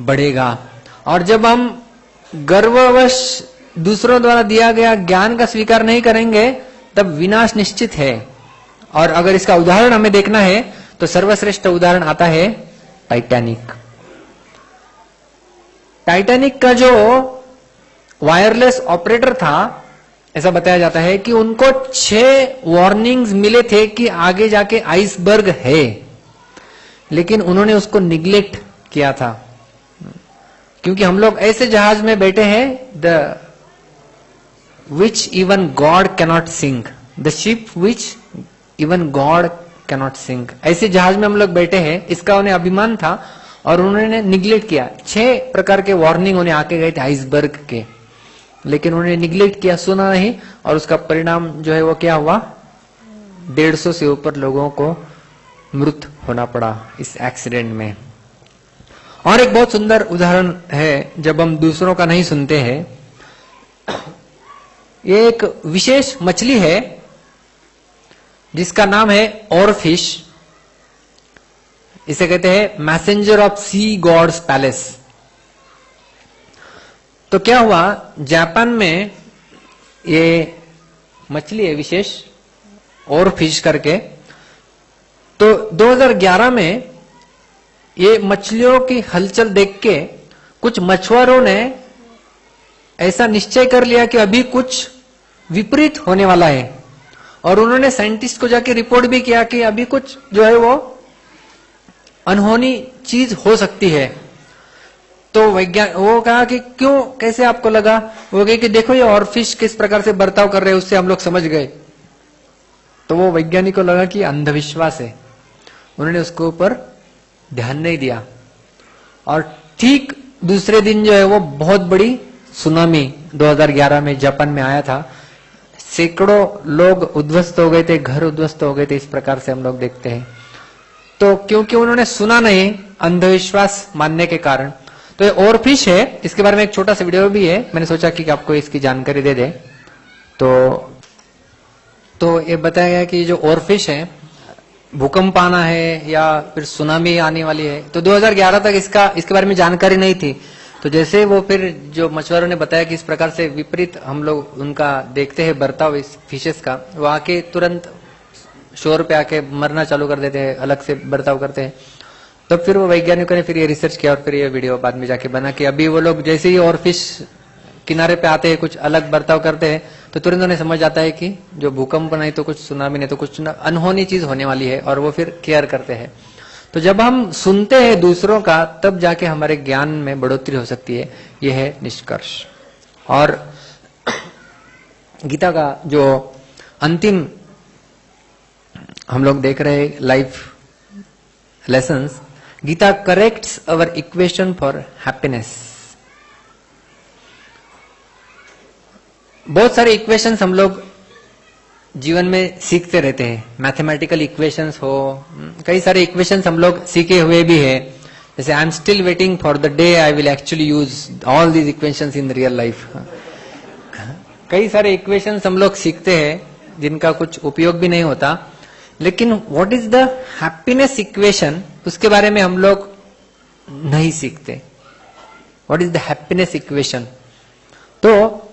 बढ़ेगा। और जब हम गर्ववश दूसरों द्वारा दिया गया ज्ञान का स्वीकार नहीं करेंगे तब विनाश निश्चित है। और अगर इसका उदाहरण हमें देखना है तो सर्वश्रेष्ठ उदाहरण आता है टाइटैनिक। टाइटैनिक का जो वायरलेस ऑपरेटर था, ऐसा बताया जाता है कि उनको 6 वार्निंग्स मिले थे कि आगे जाके आइसबर्ग है, लेकिन उन्होंने उसको निग्लेक्ट किया था। क्योंकि हम लोग ऐसे जहाज में बैठे हैं, the which even God cannot sink, the ship which even God cannot sink, ऐसे जहाज में हम लोग बैठे हैं, इसका उन्हें अभिमान था और उन्होंने निग्लेक्ट किया। 6 प्रकार के वार्निंग उन्हें आके गए थे आइसबर्ग के, लेकिन उन्होंने निग्लेक्ट किया, सुना नहीं, और उसका परिणाम जो है वो क्या हुआ? 150 से ऊपर लोगों को मृत होना पड़ा इस एक्सीडेंट में। और एक बहुत सुंदर उदाहरण है जब हम दूसरों का नहीं सुनते हैं। ये एक विशेष मछली है जिसका नाम है ओरफिश। इसे कहते हैं messenger of sea god's palace. तो क्या हुआ, जापान में ये मछली है विशेष ओरफिश करके। तो 2011 में ये मछलियों की हलचल देख के कुछ मछुआरों ने ऐसा निश्चय कर लिया कि अभी कुछ विपरीत होने वाला है, और उन्होंने साइंटिस्ट को जाके रिपोर्ट भी किया कि अभी कुछ जो है वो अनहोनी चीज हो सकती है। तो वैज्ञानिक वो कहा कि क्यों, कैसे आपको लगा? वो कहे कि देखो ये ओरफिश किस प्रकार से बर्ताव कर रहे हैं, उससे हम लोग समझ गए। तो वो वैज्ञानिक को लगा कि अंधविश्वास है, उन्होंने उसके ऊपर ध्यान नहीं दिया। और ठीक दूसरे दिन जो है वो बहुत बड़ी सुनामी 2011 में जापान में आया था। सैकड़ों लोग उद्ध्वस्त हो गए थे, घर उद्ध्वस्त हो गए थे, इस प्रकार से हम लोग देखते हैं। तो क्योंकि उन्होंने सुना नहीं, अंधविश्वास मानने के कारण। तो ये ओरफिश है, इसके बारे में एक छोटा सा वीडियो भी है, मैंने सोचा कि आपको इसकी जानकारी दे दे। तो ये बताया गया कि जो ओरफिश है, भूकंप आना है या फिर सुनामी आने वाली है। तो 2011 तक इसके बारे में जानकारी नहीं थी। तो जैसे वो फिर जो मछुआरों ने बताया कि इस प्रकार से विपरीत हम लोग उनका देखते हैं बर्ताव इस फिशेस का, वो आके तुरंत शोर पे आके मरना चालू कर देते हैं, अलग से बर्ताव करते हैं। तो फिर वो वैज्ञानिकों ने फिर ये रिसर्च किया और फिर ये वीडियो बाद में जाके बना कि अभी वो लोग जैसे ही और फिश किनारे पे आते हैं, कुछ अलग बर्ताव करते हैं, तो तुरंत उन्हें समझ आता है कि जो भूकंप नहीं तो कुछ सुनामी नहीं तो कुछ अनहोनी चीज होने वाली है, और वो फिर केयर करते हैं। तो जब हम सुनते हैं दूसरों का तब जाके हमारे ज्ञान में बढ़ोतरी हो सकती है। यह है निष्कर्ष। और गीता का जो अंतिम हम लोग देख रहे हैं life lessons, Gita corrects our equation for happiness. बहुत सारे इक्वेशंस हम लोग जीवन में सीखते रहते हैं. मैथमेटिकल इक्वेशंस हो, कई सारे इक्वेशंस हम लोग सीखे हुए भी है. जैसे I am still waiting for the day I will actually use all these equations in real life. कई सारे इक्वेशंस हम लोग सीखते हैं जिनका कुछ उपयोग भी नहीं होता. लेकिन what is the happiness equation, उसके बारे में हम लोग नहीं सीखते. What is the happiness equation? तो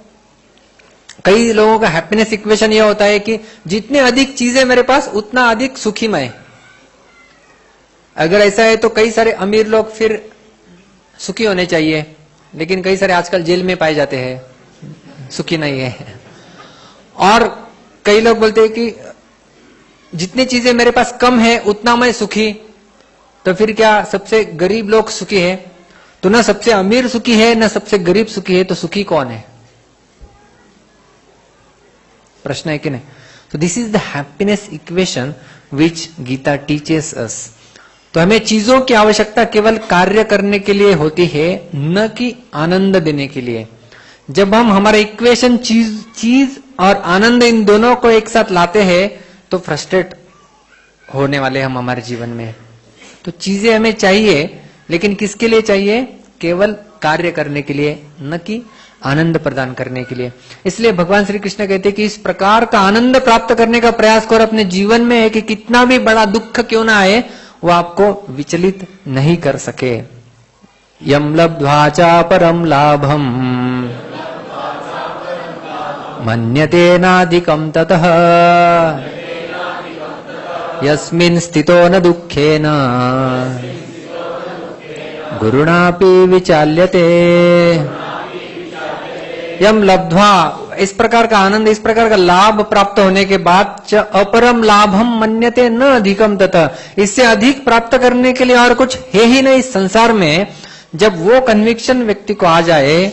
कई लोगों का हैप्पीनेस इक्वेशन यह होता है कि जितने अधिक चीजें मेरे पास उतना अधिक सुखी मैं. अगर ऐसा है तो कई सारे अमीर लोग फिर सुखी होने चाहिए, लेकिन कई सारे आजकल जेल में पाए जाते हैं, सुखी नहीं है. और कई लोग बोलते हैं कि जितनी चीजें मेरे पास कम है उतना मैं सुखी. तो फिर क्या सबसे गरीब लोग सुखी है? तो ना सबसे अमीर सुखी है ना सबसे गरीब सुखी है. तो सुखी कौन है? प्रश्न है कि नहीं? तो this is the happiness equation which Gita teaches us. तो हमें चीजों की आवश्यकता केवल कार्य करने के लिए होती है, न कि आनंद देने के लिए. जब हम हमारा इक्वेशन चीज और आनंद इन दोनों को एक साथ लाते हैं तो फ्रस्ट्रेट होने वाले हम हमारे जीवन में. तो चीजें हमें चाहिए, लेकिन किसके लिए चाहिए? केवल कार्य करने के लिए, न कि आनंद प्रदान करने के लिए. इसलिए भगवान श्री कृष्ण कहते हैं कि इस प्रकार का आनंद प्राप्त करने का प्रयास करो अपने जीवन में, है कि कितना भी बड़ा दुख क्यों ना आए वो आपको विचलित नहीं कर सके. यम लब्ध्वा च परम लाभम मन्यते नाधिकं ततः यस्मिन् स्थितो न दुःखेन गुरुणापि विचाल्यते. यम लब्ध्वा, इस प्रकार का आनंद, इस प्रकार का लाभ प्राप्त होने के बाद च अपरम लाभम मन्यते न अधिकम ततः, इससे अधिक प्राप्त करने के लिए और कुछ है ही नहीं इस संसार में. जब वो कन्विक्शन व्यक्ति को आ जाए,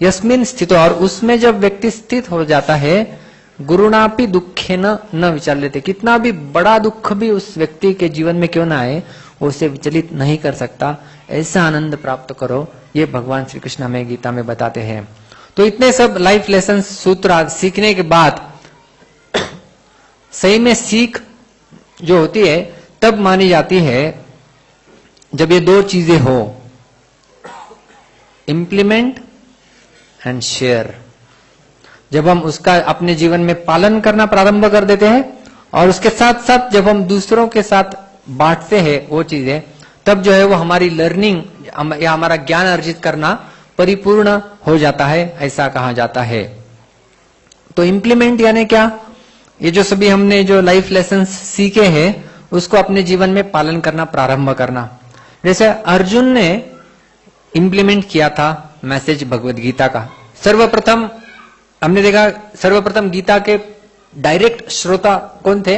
यस्मिन स्थित, और उसमें जब व्यक्ति स्थित हो जाता है, गुरुणापि दुखे न विचार लेते, कितना भी बड़ा दुख भी उस व्यक्ति के जीवन में क्यों ना आए वो उसे विचलित नहीं कर सकता. ऐसा आनंद प्राप्त करो, ये भगवान श्री कृष्ण हमें गीता में बताते हैं. तो इतने सब लाइफ लेसन सूत्र सीखने के बाद सही में सीख जो होती है तब मानी जाती है जब ये दो चीजें हो, इम्प्लीमेंट एंड शेयर. जब हम उसका अपने जीवन में पालन करना प्रारंभ कर देते हैं और उसके साथ साथ जब हम दूसरों के साथ बांटते हैं वो चीजें, तब जो है वो हमारी लर्निंग या हमारा ज्ञान अर्जित करना परिपूर्ण हो जाता है, ऐसा कहा जाता है. तो इम्प्लीमेंट यानी क्या? ये जो सभी हमने जो लाइफ लेसन सीखे हैं उसको अपने जीवन में पालन करना प्रारंभ करना. जैसे अर्जुन ने इम्प्लीमेंट किया था मैसेज भगवत गीता का. सर्वप्रथम हमने देखा, सर्वप्रथम गीता के डायरेक्ट श्रोता कौन थे?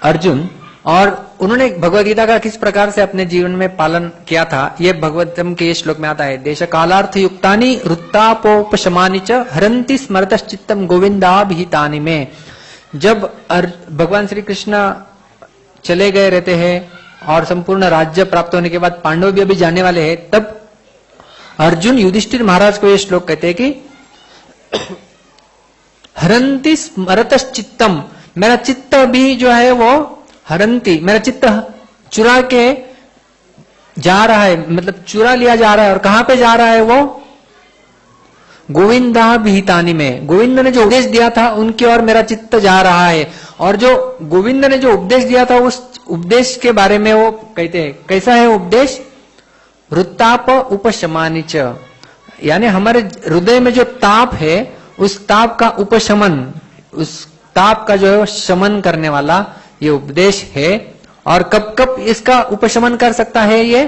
अर्जुन. और उन्होंने भगवद गीता का किस प्रकार से अपने जीवन में पालन किया था, ये भगवतम के श्लोक में आता है. देश कालार्थ युक्तानि रुत्तापोपशमानि च हरन्ति स्मरतश्चित्तम गोविंदाभिहितानि में. जब भगवान श्री कृष्ण चले गए रहते हैं और संपूर्ण राज्य प्राप्त होने के बाद पांडव भी अभी जाने वाले हैं, तब अर्जुन युधिष्ठिर महाराज को ये श्लोक कहते हैं कि हरन्ति स्मरतश्चित्तम, मेरा चित्त भी जो है वो हरंती, मेरा चित्त चुरा के जा रहा है, मतलब चुरा लिया जा रहा है. और कहां पे जा रहा है वो? गोविंदाभिहितानि में. गोविंद ने जो उपदेश दिया था उनकी ओर मेरा चित्त जा रहा है. और जो गोविंद ने जो उपदेश दिया था उस उपदेश के बारे में वो कहते हैं, कैसा है उपदेश? रुत्ताप उपशमानि च, यानी हमारे हृदय में जो ताप है उस ताप का उपशमन, उस ताप का जो है शमन करने वाला ये उपदेश है. और कब कब इसका उपशमन कर सकता है ये?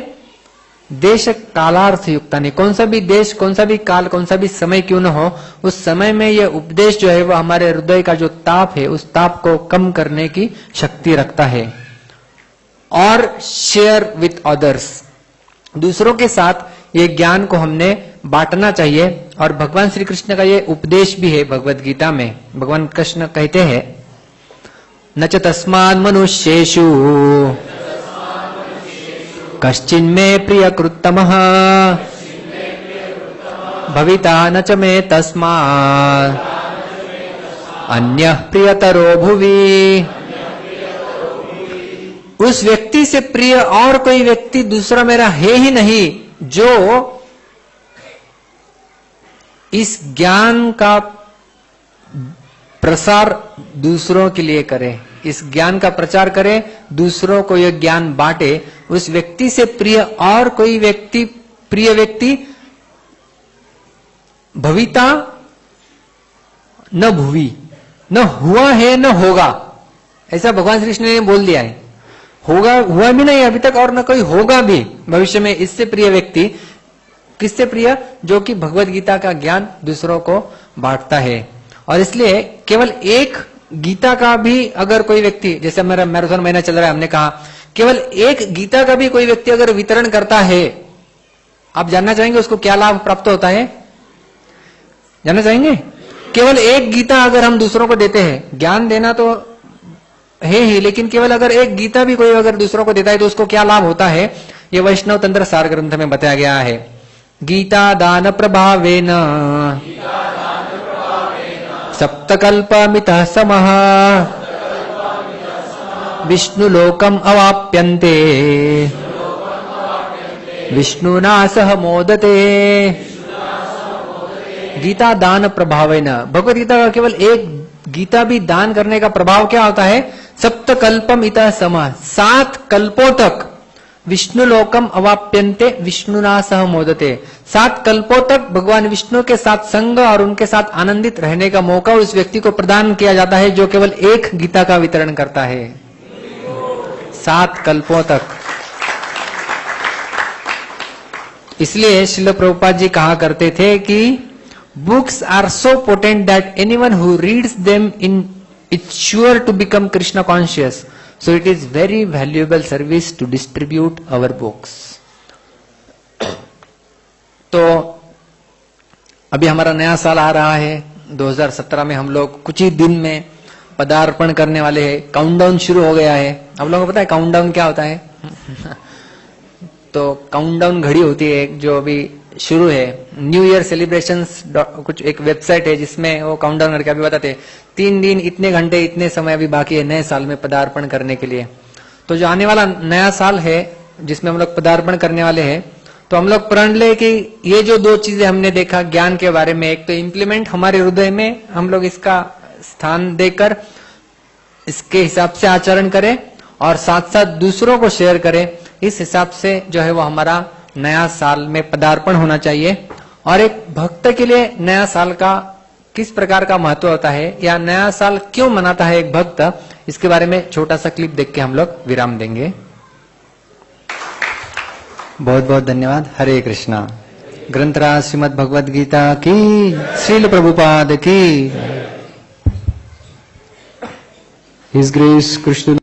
देश कालार्थ युक्ता नहीं, कौन सा भी देश, कौन सा भी काल, कौन सा भी समय क्यों न हो, उस समय में ये उपदेश जो है वो हमारे हृदय का जो ताप है उस ताप को कम करने की शक्ति रखता है. और शेयर विथ अदर्स, दूसरों के साथ ये ज्ञान को हमने बांटना चाहिए. और भगवान श्री कृष्ण का ये उपदेश भी है भगवद गीता में. भगवान कृष्ण कहते हैं, न च तस्मात् मनुष्येषु कश्चिन्मे प्रियकृत्तमः भविता न च मे तस्मात् अन्यः प्रियतरो भुवि। उस व्यक्ति से प्रिय और कोई व्यक्ति दूसरा मेरा है ही नहीं जो इस ज्ञान का प्रसार दूसरों के लिए करे, इस ज्ञान का प्रचार करे, दूसरों को यह ज्ञान बांटे। उस व्यक्ति से प्रिय और कोई व्यक्ति, प्रिय व्यक्ति भविता न भुवि, न हुआ है न होगा, ऐसा भगवान श्री कृष्ण ने बोल दिया है। होगा, हुआ भी नहीं अभी तक और न कोई होगा भी भविष्य में। इससे प्रिय व्यक्ति किससे प्रिय? जो कि भगवत गीता का ज्ञान दूसरों को बांटता है। और इसलिए केवल एक गीता का भी अगर कोई व्यक्ति, जैसे मेरा मैराथन महीना चल रहा है, हमने कहा केवल एक गीता का भी कोई व्यक्ति अगर वितरण करता है, आप जानना चाहेंगे उसको क्या लाभ प्राप्त होता है? जानना चाहेंगे? केवल एक गीता अगर हम दूसरों को देते हैं, ज्ञान देना तो है ही, लेकिन केवल अगर एक गीता भी कोई अगर दूसरों को देता है तो उसको क्या लाभ होता है? ये वैष्णव तंत्र सार ग्रंथ में बताया गया है। गीता दान प्रभावेन सप्तकल्पमितः समः विष्णुलोकम अवाप्यन्ते विष्णुना सह मोदते। गीता दान प्रभावेन, भगवत गीता का केवल एक गीता भी दान करने का प्रभाव क्या होता है? सप्तकल्पम इतः समः, 7 कल्पों तक विष्णुलोकम अवाप्यन्ते विष्णुना सह मोदते। 7 कल्पों तक भगवान विष्णु के साथ संग और उनके साथ आनंदित रहने का मौका उस व्यक्ति को प्रदान किया जाता है जो केवल एक गीता का वितरण करता है, 7 कल्पों तक। इसलिए श्रील प्रभुपाद जी कहा करते थे कि books are so potent that anyone who reads them in its sure to become Krishna conscious, so it is very valuable service to distribute our books। तो अभी हमारा नया साल आ रहा है 2017 में, हम लोग कुछ ही दिन में पदार्पण करने वाले हैं। काउंटडाउन शुरू हो गया है। आप लोगों को पता है काउंटडाउन क्या होता है? तो काउंटडाउन घड़ी होती है जो अभी शुरू है। न्यू ईयर सेलिब्रेशंस कुछ एक वेबसाइट है जिसमें वो काउंटडाउन करके अभी बताते हैं 3 दिन इतने घंटे इतने समय अभी बाकी है नए साल में पदार्पण करने के लिए। तो जो आने वाला नया साल है जिसमें हम लोग पदार्पण करने वाले हैं, तो हम लोग प्रण ले कि ये जो 2 चीजें हमने देखा ज्ञान के बारे में, एक तो इम्प्लीमेंट हमारे हृदय में हम लोग इसका स्थान देकर इसके हिसाब से आचरण करें और साथ साथ दूसरों को शेयर करें। इस हिसाब से जो है वो हमारा नया साल में पदार्पण होना चाहिए। और एक भक्त के लिए नया साल का किस प्रकार का महत्व होता है या नया साल क्यों मनाता है एक भक्त, इसके बारे में छोटा सा क्लिप देख के हम लोग विराम देंगे। बहुत बहुत धन्यवाद। हरे कृष्णा। ग्रंथराज श्रीमद् भगवद गीता की, श्रील प्रभुपाद की। His grace Krishna